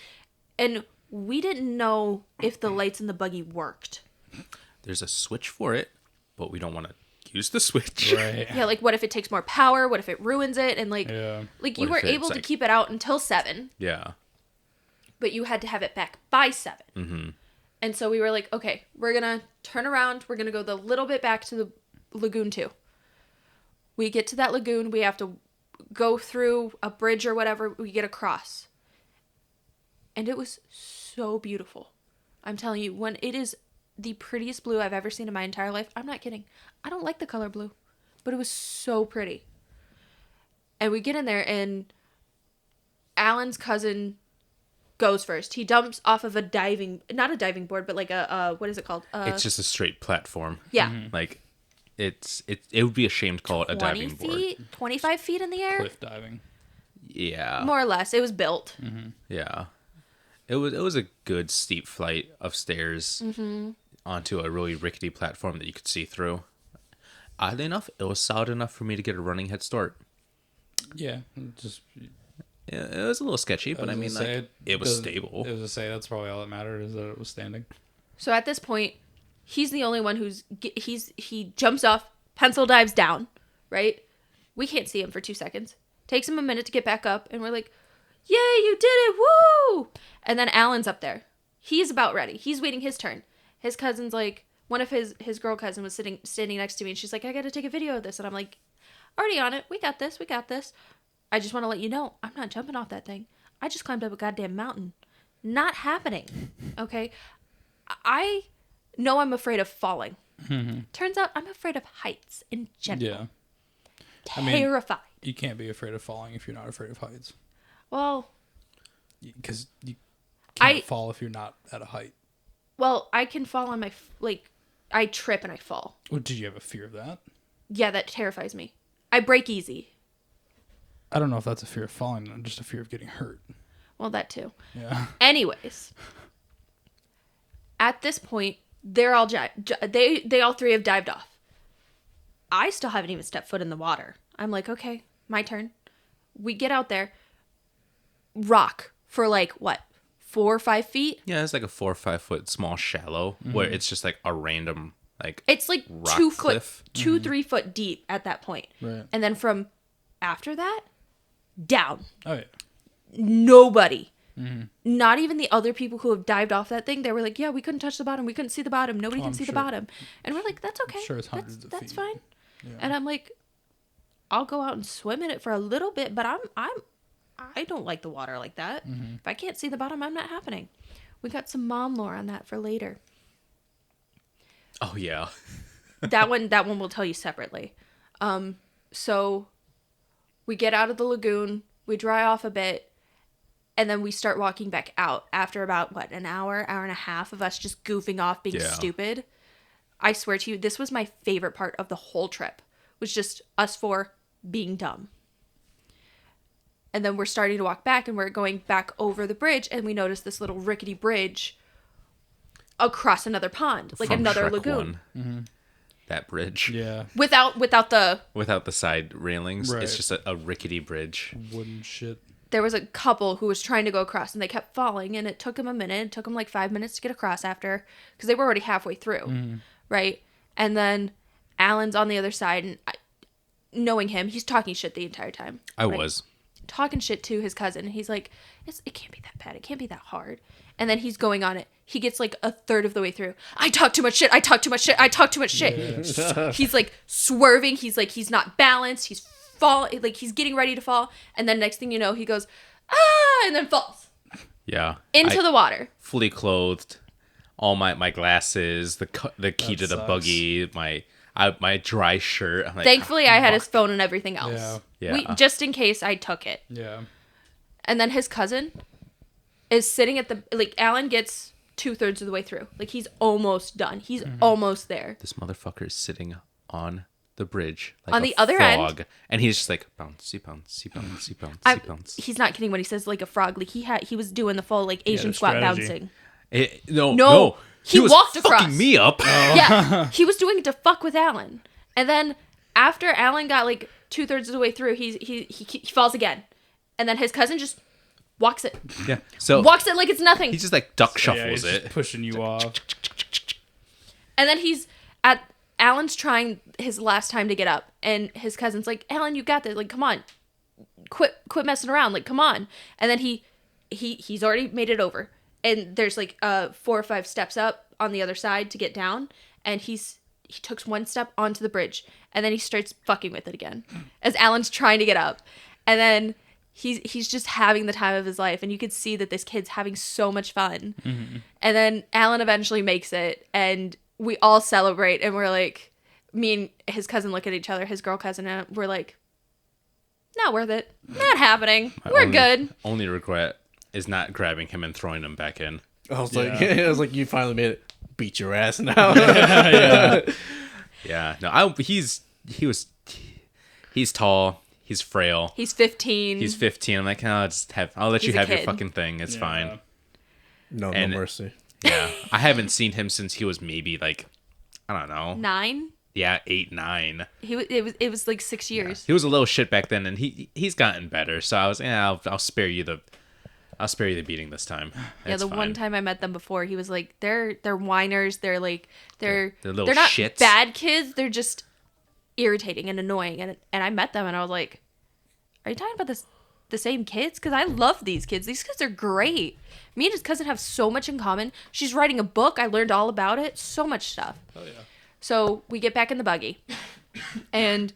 And we didn't know if the lights in the buggy worked. There's a switch for it, but we don't want to use the switch. Right. Yeah, like what if it takes more power? What if it ruins it? And like, Yeah. like you What were if it's, able to like- keep it out until 7, Yeah. but you had to have it back by 7. Mm-hmm. And so we were like, okay, we're going to turn around. We're going to go the little bit back to the Lagoon 2. We get to that lagoon. We have to go through a bridge or whatever. We get across. And it was so beautiful. I'm telling you, when it is the prettiest blue I've ever seen in my entire life. I'm not kidding. I don't like the color blue, but it was so pretty. And we get in there, and Alan's cousin goes first. He dumps off of not a diving board, but like a what is it called? It's just a straight platform. Yeah. Like, it would be a shame to call it a 20 diving board. feet, 25 feet in the air, Cliff diving. Yeah. more or less. It was built. Yeah. It was a good steep flight of stairs onto a really rickety platform that you could see through. Oddly enough, it was solid enough for me to get a running head start. Yeah. Just Yeah, it was a little sketchy, but I mean, like, it was stable. It was to say that's probably all that mattered, is that it was standing. So at this point, he's the only one he jumps off, pencil dives down, right? We can't see him for 2 seconds. Takes him a minute to get back up, and we're like, yay, you did it, woo! And then Alan's up there. He's about ready. He's waiting his turn. His cousin's like, one of his girl cousin was standing next to me, and she's like, I gotta take a video of this. And I'm like, already on it. We got this. We got this. I just want to let you know, I'm not jumping off that thing. I just climbed up a goddamn mountain. Not happening. Okay? I know I'm afraid of falling. Turns out I'm afraid of heights in general. Yeah. Terrified. You can't be afraid of falling if you're not afraid of heights. Well, Because you can't I- fall if you're not at a height. well, I can fall on my, I trip and I fall. Well, did you have a fear of that? Yeah, that terrifies me. I break easy. I don't know if that's a fear of falling, or just a fear of getting hurt. Well, that too. Yeah. Anyways, at this point, they're all they all three have dived off. I still haven't even stepped foot in the water. I'm like, okay, my turn. We get out there, rock for like what, 4 or 5 feet? Yeah, it's like a 4 or 5 foot small shallow where it's just like a random like It's like rock 2 foot, cliff. 2-3 foot deep at that point. Right. And then from after that, down. Oh, yeah. Nobody. Not even the other people who have dived off that thing. They were like, yeah, we couldn't touch the bottom. We couldn't see the bottom. Nobody can I'm see the sure. bottom. And we're like, that's okay. sure it's hundreds of that's feet. fine. Yeah. And I'm like, I'll go out and swim in it for a little bit, but I don't like the water like that. If I can't see the bottom, I'm not happening. We got some mom lore on that for later. Oh yeah. that one we'll tell you separately. So we get out of the lagoon, we dry off a bit, and then we start walking back out after about what, an hour and a half of us just goofing off, being Yeah. stupid. I swear to you, this was my favorite part of the whole trip, was just us four being dumb. And then we're starting to walk back, and we're going back over the bridge, and we notice this little rickety bridge across another pond, like From another Shrek lagoon. 1. That bridge. Yeah. Without the Without the side railings. Right. It's just a rickety bridge. Wooden shit. there was a couple who was trying to go across, and they kept falling, and it took them a minute. It took them like 5 minutes to get across after, because they were already halfway through, right? And then Alan's on the other side, and knowing him, he's talking shit the entire time. I right? was. Talking shit to his cousin. He's like, it can't be that bad. It can't be that hard. And then he's going on it. He gets like a third of the way through. I talk too much shit. I talk too much shit. I talk too much shit. He's like swerving. He's like, he's not balanced. He's falling. Like he's getting ready to fall. And then next thing you know, he goes, ah, and then falls Yeah. into the water. Fully clothed. All my glasses, the key That to the sucks. buggy, my dry shirt. I'm like, Thankfully, I had his phone and everything else. Yeah. Yeah. Just in case I took it. Yeah. And then his cousin is sitting at the, like, Alan gets 2/3 of the way through. Like, he's almost done. He's almost there. this motherfucker is sitting on the bridge like On a the other end. frog, and he's just like bouncy, bouncy, bouncy, bouncy, I'm- bouncy. He's not kidding when he says, like, a frog. Like, he was doing the full, like, Asian a squat strategy. bouncing. No, he was walked fucking across. me up. Yeah, he was doing it to fuck with Alan. And then after Alan got, like, 2/3 of the way through, he falls again. And then his cousin just walks it. Yeah, so Walks it like it's nothing. he just like duck Yeah, shuffles he's just it. pushing you off. And then he's at Alan's trying his last time to get up, and his cousin's like, "Alan, you got this. Like, come on, quit messing around. Like, come on." And then he's already made it over, and there's like 4 or 5 steps up on the other side to get down, and he took one step onto the bridge, and then he starts fucking with it again as Alan's trying to get up, and then he's just having the time of his life, and you could see that this kid's having so much fun. And then Alan eventually makes it, and we all celebrate, and we're like, me and his cousin look at each other, his girl cousin, and we're like, not worth it, not happening, we're good. Only regret is not grabbing him and throwing him back in. I was like, Yeah. I was like, you finally made it. Beat your ass now. Yeah, no, he's tall, he's frail, He's 15. he's 15. I'm like, I'll let He's you a have your kid. fucking thing. It's fine. No And- mercy. Yeah, I haven't seen him since he was maybe like, I don't know, 9. yeah, 8, 9. It was like 6 years. He was a little shit back then, and he's gotten better. So I was, I'll spare you the beating this time. Yeah, It's the fine. one time I met them before, he was like, they're whiners. They're like, they're little not shits. bad kids. They're just irritating and annoying. And I met them, and I was like, are you talking about the same kids? Because I love these kids. These kids are great. Me and his cousin have so much in common. She's writing a book. I learned all about it. So much stuff. Oh yeah. So we get back in the buggy, and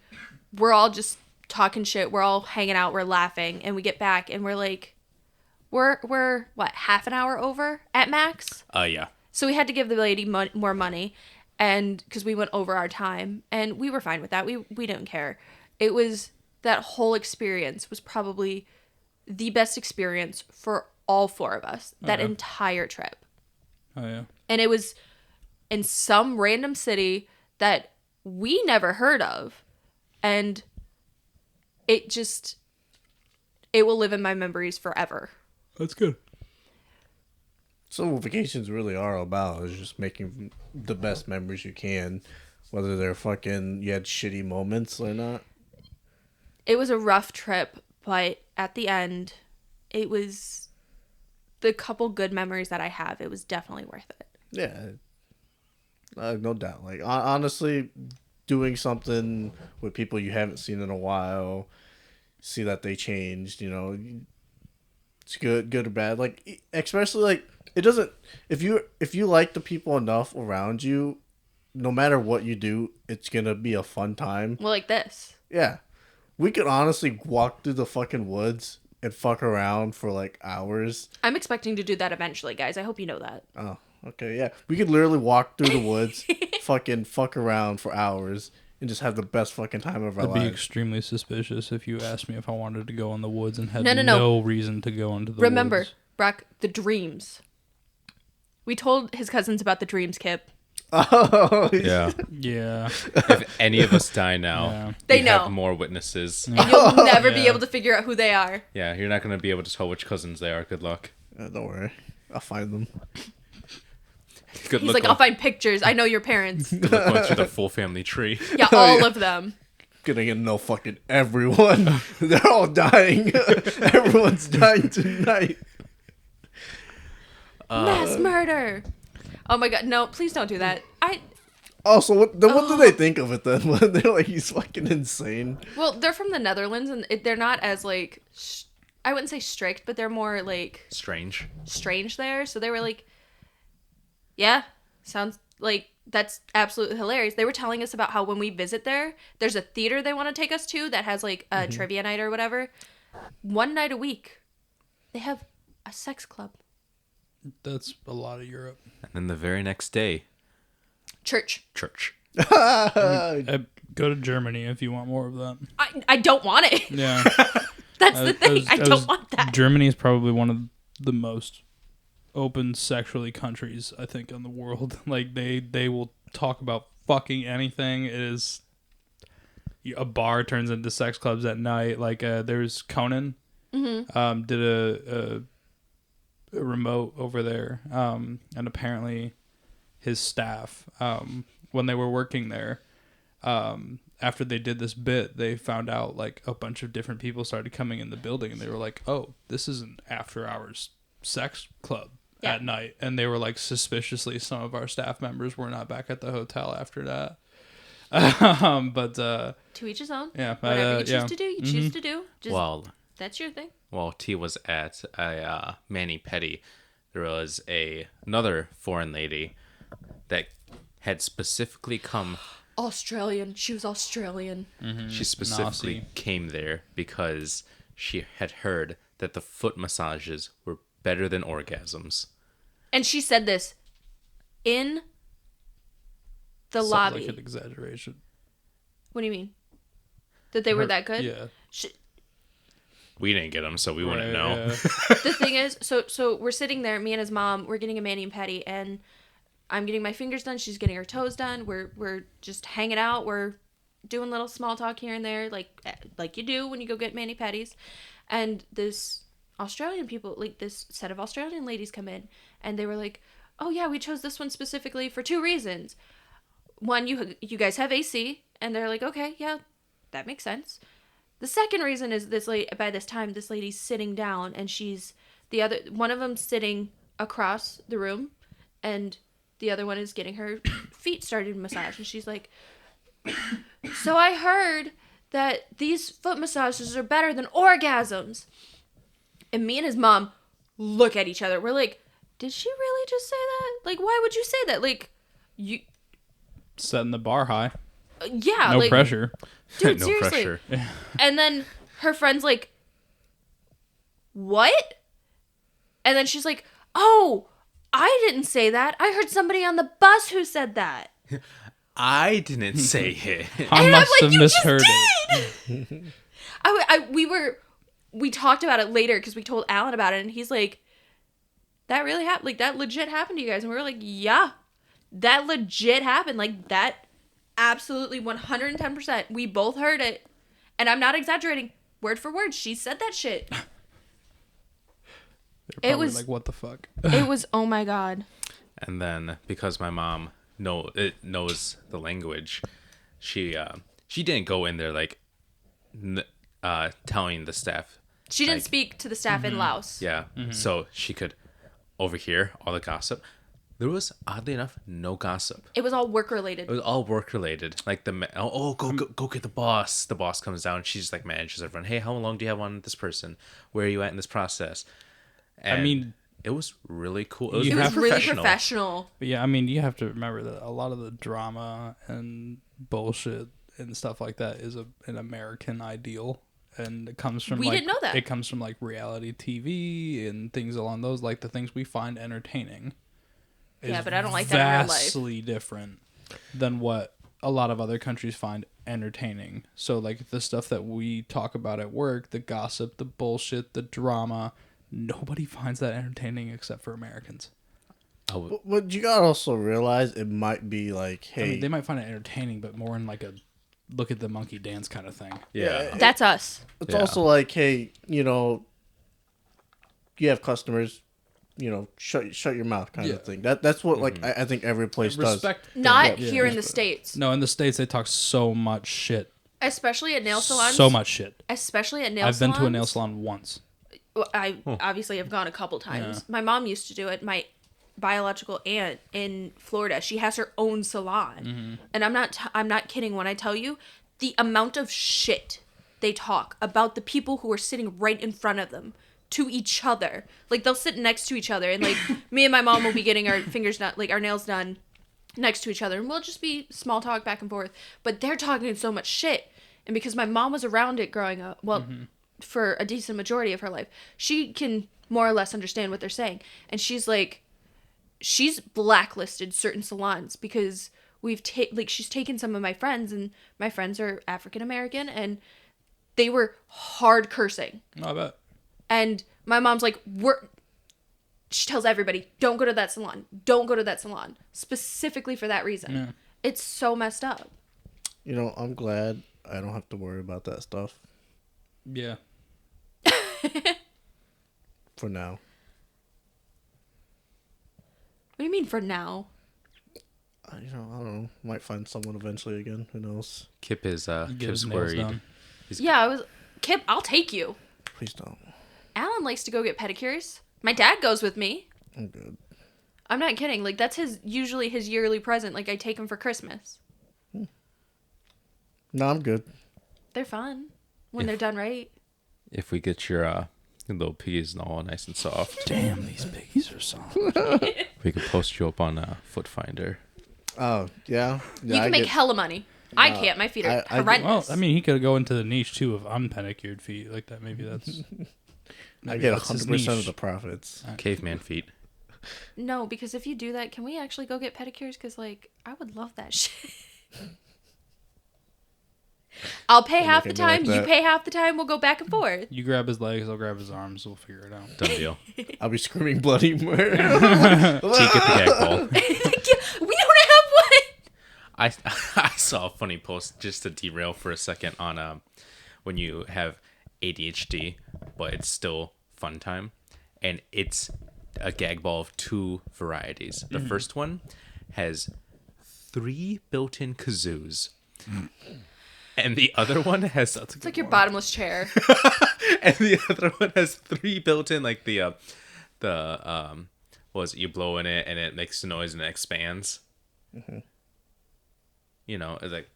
we're all just talking shit. We're all hanging out. We're laughing, and we get back, and we're like, we're what, half an hour over at max? Yeah. So we had to give the lady more money, and because we went over our time, and we were fine with that. We didn't care. It was that whole experience was probably the best experience for all four of us. That entire trip. Oh yeah. And it was in some random city that we never heard of. And it will live in my memories forever. That's good. So what vacations really are about is just making the best memories you can, whether they're fucking you had shitty moments or not. It was a rough trip, but at the end, it was the couple good memories that I have. It was definitely worth it. Yeah, no doubt. Like honestly, doing something with people you haven't seen in a while, see that they changed. It's good or bad. Like especially like it doesn't. If you like the people enough around you, no matter what you do, it's gonna be a fun time. Well, like this. Yeah, we could honestly walk through the fucking woods and fuck around for like hours. I'm expecting to do that eventually, guys. I hope you know that. Oh, okay, yeah. We could literally walk through the woods, fucking fuck around for hours, and just have the best fucking time of our I'd be lives. extremely suspicious if you asked me if I wanted to go in the woods and had No. no reason to go into the Remember, woods. Brock, the dreams. We told his cousins about the dreams, Kip. Oh, Yeah. Yeah. If any of us die now, Yeah. They we know. have more witnesses. And you'll never be Yeah. able to figure out who they are. Yeah, you're not going to be able to tell which cousins they are. Good luck. don't worry, I'll find them. Good He's luck like, I'll find pictures. I know your parents. good luck going through the full family tree. Yeah, all of them. Gonna get to know fucking everyone. They're all dying. Everyone's dying tonight. Mass murder. Oh my god, no, please don't do that. Also, what do they think of it then? When they're like, he's fucking insane. Well, they're from the Netherlands, and they're not as, like, I wouldn't say strict, but they're more, like, Strange. strange there. So they were like, yeah, sounds like that's absolutely hilarious. They were telling us about how when we visit there, there's a theater they want to take us to that has, like, a trivia night or whatever. One night a week, they have a sex club. That's a lot of Europe. And then the very next day, Church. church. Go to Germany if you want more of that. I don't want it. Yeah. That's the thing. I don't want that. Germany is probably one of the most open sexually countries, I think, in the world. Like, they will talk about fucking anything. It is... A bar turns into sex clubs at night. Like, there's Conan. Mm-hmm. Did a remote over there. And apparently his staff, when they were working there, after they did this bit, they found out like a bunch of different people started coming in the building, and they were like, oh, this is an after hours sex club at night. And they were like, suspiciously, some of our staff members were not back at the hotel after that. But To each his own. yeah, Whatever you choose yeah. to do, you choose to do. Just, Well, that's your thing. while T was at a mani-pedi, there was another foreign lady that had specifically come. Australian. She was Australian. She specifically Nazi. came there because she had heard that the foot massages were better than orgasms. And she said this in the Sounds lobby. like an exaggeration. What do you mean? That they were that good? Yeah. We didn't get them, so we wouldn't know. Yeah. The thing is, so we're sitting there, me and his mom, we're getting a mani-pedi, and I'm getting my fingers done, she's getting her toes done, we're just hanging out, we're doing little small talk here and there, like you do when you go get mani-pedis, and this Australian people, like this set of Australian ladies come in, and they were like, oh yeah, we chose this one specifically for 2 reasons. One, you guys have AC, and they're like, okay, yeah, that makes sense. The second reason is by this time, this lady's sitting down, and one of them's sitting across the room, and the other one is getting her feet started massaged, and she's like, so I heard that these foot massages are better than orgasms. And me and his mom look at each other. We're like, did she really just say that? Like, why would you say that? Like, you... Setting the bar high. Yeah. No like, pressure. Dude, No seriously. pressure. And then her friend's like, what? And then she's like, oh, I didn't say that. I heard somebody on the bus who said that. I didn't say it. I And I'm must like, have you just misheard it. did! We talked about it later because we told Alan about it, and he's like, that really happened? Like, that legit happened to you guys? And we were like, yeah, that legit happened. Like, that absolutely 110%. We both heard it. And I'm not exaggerating. Word for word, she said that shit. They're It probably was- like, what the fuck? It was, oh my God. And then because my mom knows the language, she didn't go in there like telling the staff. She didn't Like- speak to the staff in Laos. Yeah, so she could overhear all the gossip. There was, oddly enough, no gossip. It was all work related. It was all work related. Like go get the boss. The boss comes down. She just like manages everyone. Hey, how long do you have on this person? Where are you at in this process? And mean, it was really cool. It was, you It really was really professional. professional. But yeah, I mean, you have to remember that a lot of the drama and bullshit and stuff like that is an American ideal, and it comes from We like, didn't know that. It comes from like reality TV and things along those, like the things we find entertaining. Yeah, is but I don't like that in real life. vastly different than what a lot of other countries find entertaining. So like the stuff that we talk about at work, the gossip, the bullshit, the drama, nobody finds that entertaining except for Americans. But you gotta also realize it might be like, hey, I mean, they might find it entertaining, but more in like a look at the monkey dance kind of thing. Yeah. That's us. it's Yeah. also like, hey, you have customers, shut your mouth kind Yeah. of thing. That's what like I think every place does. Respect. Not Yeah. here in the States. No, in the States they talk so much shit. Especially at nail salons. So much shit. Especially at nail I've salons. been to a nail salon once. Well, I obviously have gone a couple times. My mom used to do it. My biological aunt in Florida, she has her own salon. And I'm not kidding when I tell you the amount of shit they talk about the people who are sitting right in front of them to each other. Like they'll sit next to each other and like me and my mom will be getting our fingers done, like our nails done next to each other, and we'll just be small talk back and forth. But they're talking so much shit. And because my mom was around it growing up, well, for a decent majority of her life, she can more or less understand what they're saying. And she's like, she's blacklisted certain salons because she's taken some of my friends, and my friends are African American, and they were hard cursing. I bet. And my mom's like, she tells everybody, don't go to that salon. Don't go to that salon. Specifically for that reason. Yeah. It's so messed up. I'm glad I don't have to worry about that stuff Yeah. for now. What do you mean for now? I don't know. Might find someone eventually again. Who knows? Kip is Get Kip's his nails worried. done. Yeah, Kip, I'll take you. Please don't. Alan likes to go get pedicures. My dad goes with me. I'm good. I'm not kidding. Like, that's usually his yearly present. Like, I take him for Christmas. No, I'm good. They're fun when they're done right. If we get your little piggies all nice and soft, Damn, these piggies are soft. we could post you up on Foot Finder. Oh yeah. You can make hella money. I can't. My feet are I- I- horrendous. Well, I mean, he could go into the niche too of unpedicured feet like that. Maybe that's. I get that's his 100% of niche. the profits. Caveman feet. No, because if you do that, can we actually go get pedicures? Because, like, I would love that shit. I'll pay half the make it be like time. You that. pay half the time. We'll go back and forth. You grab his legs, I'll grab his arms. We'll figure it out. Done deal. I'll be screaming bloody murder. Teak at the gag ball. We don't have one. I saw a funny post just to derail for a second on when you have ADHD, but it's still fun time, and it's a gag ball of two varieties. The first one has 3 built-in kazoos, and the other one has It's like your bottomless chair. and the other one has 3 built-in, like the what was it, you blow in it and it makes a noise and it expands. You know, it's like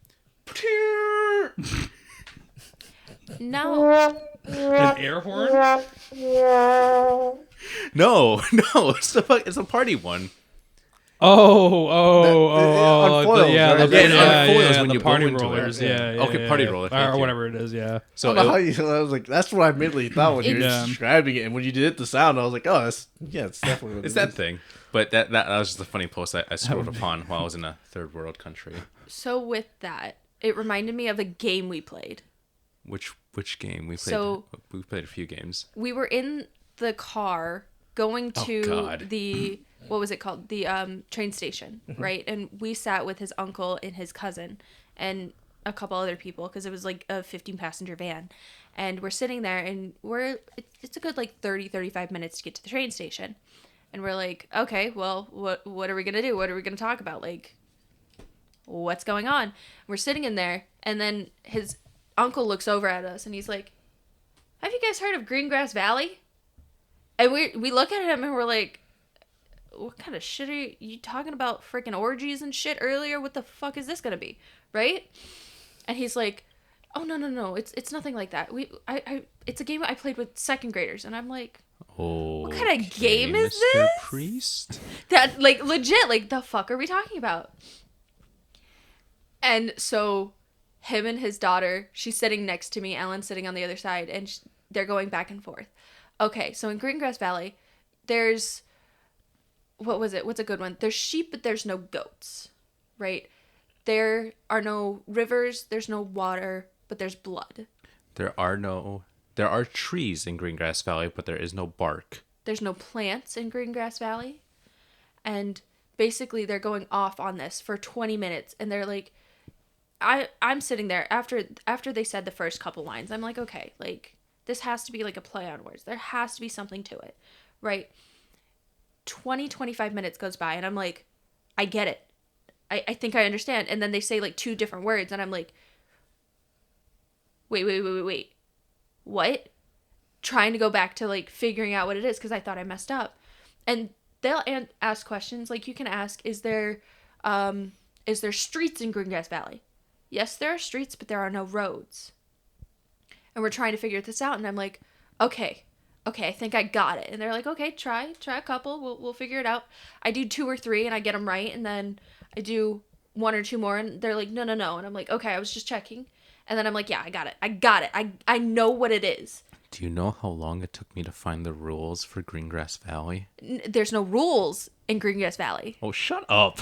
No. An air horn? no, it's a party one. On foils, yeah, right? the, Yeah, yeah, on foils yeah, when the you go party into it. rollers, Yeah. yeah, Okay, party roller, thank or you. whatever it is, yeah. So I don't know how you. I was like, that's what I immediately thought when you were It's- describing it, and when you did the sound, I was like, oh, it's definitely what it's it that is. thing. But that was just a funny post I scrolled upon while I was in a third world country. So with that, it reminded me of a game we played. Which game we played? So- we played a few games. We were in the car going to God. the what was it called? The train station, right? And we sat with his uncle and his cousin and a couple other people because it was like a 15-passenger van. And we're sitting there and it's a good like 35 minutes to get to the train station. And we're like, "Okay, well, what are we going to do? What are we going to talk about? Like what's going on?" We're sitting in there and then his uncle looks over at us and he's like, "Have you guys heard of Greengrass Valley?" And we look at him and we're like, "What kind of shit are you talking about? Freaking orgies and shit earlier? What the fuck is this gonna be?" Right? And he's like, "Oh no, it's nothing like that. It's a game I played with second graders." And I'm like, Oh, what kind of game is Mr. this? Priest? that like legit, like the fuck are we talking about? And so him and his daughter, she's sitting next to me, Ellen's sitting on the other side, and they're going back and forth. Okay, so in Greengrass Valley, there's what was it? What's a good one? There's sheep, but there's no goats, right? There are no rivers, there's no water, but there's blood. There are trees in Greengrass Valley, but there is no bark. There's no plants in Greengrass Valley. And basically they're going off on this for 20 minutes and they're like I'm sitting there after they said the first couple lines. I'm like, okay, like this has to be like a play on words. There has to be something to it, right? 25 minutes goes by and I'm like, I get it. I think I understand. And then they say like two different words and I'm like, wait. What? Trying to go back to like figuring out what it is because I thought I messed up. And they'll ask questions like you can ask, is there streets in Greengrass Valley? Yes, there are streets, but there are no roads. And we're trying to figure this out and I'm like, okay, I think I got it. And they're like, okay, try a couple. We'll figure it out. I do 2 or 3 and I get them right. And then I do 1 or 2 more and they're like, no. And I'm like, okay, I was just checking. And then I'm like, yeah, I got it. I know what it is. Do you know how long it took me to find the rules for Greengrass Valley? There's no rules in Greengrass Valley. Oh, shut up.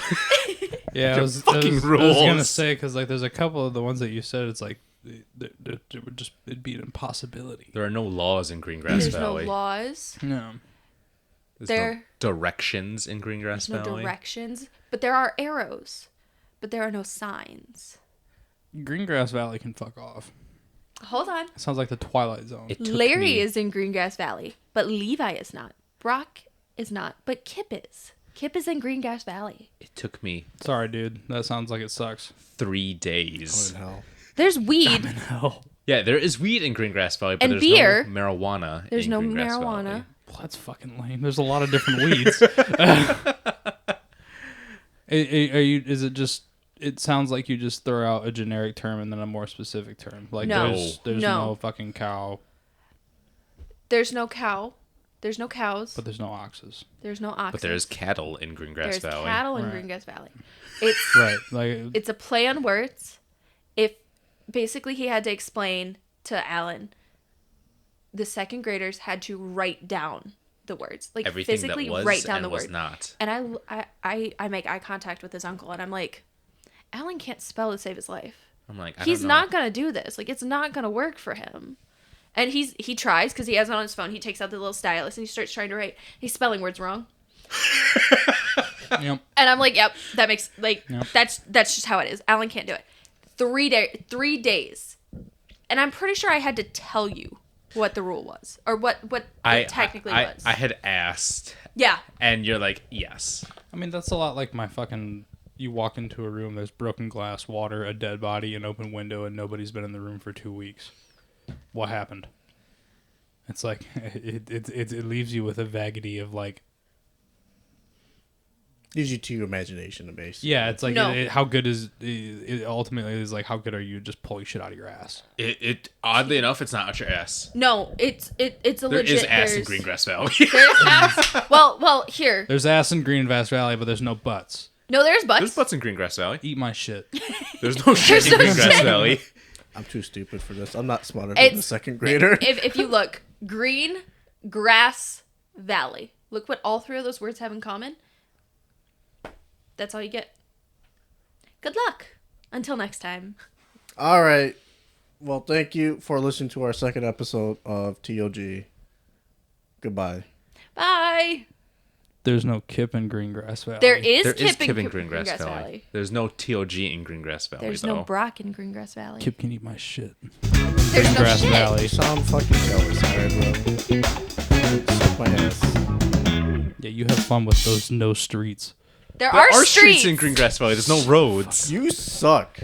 Yeah, I was fucking I was rules. gonna say because like there's a couple of the ones that you said it's like it'd be an impossibility. There are no laws in Greengrass There's Valley. no laws. No, There's There- no directions in Greengrass There's no Valley. directions. But there are arrows. But there are no signs. Greengrass Valley can fuck off. Hold on. It sounds like the Twilight Zone. It took Larry me- is in Greengrass Valley, but Levi is not. Brock is not, but Kip is. Kip is in Greengrass Valley. It took me Sorry, dude. That sounds like it sucks. 3 days. Oh, hell. There's weed. Hell. Yeah, there is weed in Greengrass Valley, but And there's beer. no marijuana. There's in no Greengrass marijuana. Valley. Well, that's fucking lame. There's a lot of different weeds. Are you? Is it just? It sounds like you just throw out a generic term and then a more specific term. Like No. there's No. no fucking cow, There's no cow. There's no cows. but there's no oxes. There's no oxen. But there's cattle in Greengrass There's Valley. cattle in Right. Greengrass Valley. It's Right. Like it's a play on words. If basically he had to explain to Alan, the second graders had to write down the words, like Everything physically that was write down and the was word. not. And I make eye contact with his uncle, and I'm like, Alan can't spell to save his life. I'm like, I He's don't know. not gonna do this. Like, it's not gonna work for him. And he tries because he has it on his phone. He takes out the little stylus and he starts trying to write. He's spelling words wrong. yep. And I'm like, yep, that makes like Yep. that's just how it is. Alan can't do it. 3 days, and I'm pretty sure I had to tell you what the rule was or what it technically was. I had asked, Yeah, and you're like, yes. I mean, that's a lot like my fucking. You walk into a room, there's broken glass, water, a dead body, an open window, and nobody's been in the room for 2 weeks. What happened? It's like it leaves you with a vaguity of like. Leaves you to your imagination, basically. Yeah, it's like No. how good is it ultimately is like how good are you just pulling shit out of your ass? It oddly enough, it's not out your ass. No, it's a There legit. is ass in there's- Greengrass Valley. There's ass. Well, here. There's ass in Greengrass Valley, but there's no butts. No, there's butts. There's butts in Greengrass Valley. Eat my shit. There's no shit in no Greengrass shit. Valley. I'm too stupid for this. I'm not smarter than It's- the second grader. If you look, green, grass, valley. Look what all three of those words have in common. That's all you get. Good luck. Until next time. All right. Well, thank you for listening to our second episode of TOG. Goodbye. Bye. There's no Kip in Greengrass Valley. There is There is Kip in Greengrass Valley. There's no TOG in Greengrass Valley, There's though. no Brock in Greengrass Valley. Kip can eat my shit. There's no Greengrass shit. Valley. You sound fucking jealous, alright, bro? Suck my ass. Yeah, you have fun with those no streets. There There are are streets in Greengrass Valley. There's no roads. You suck.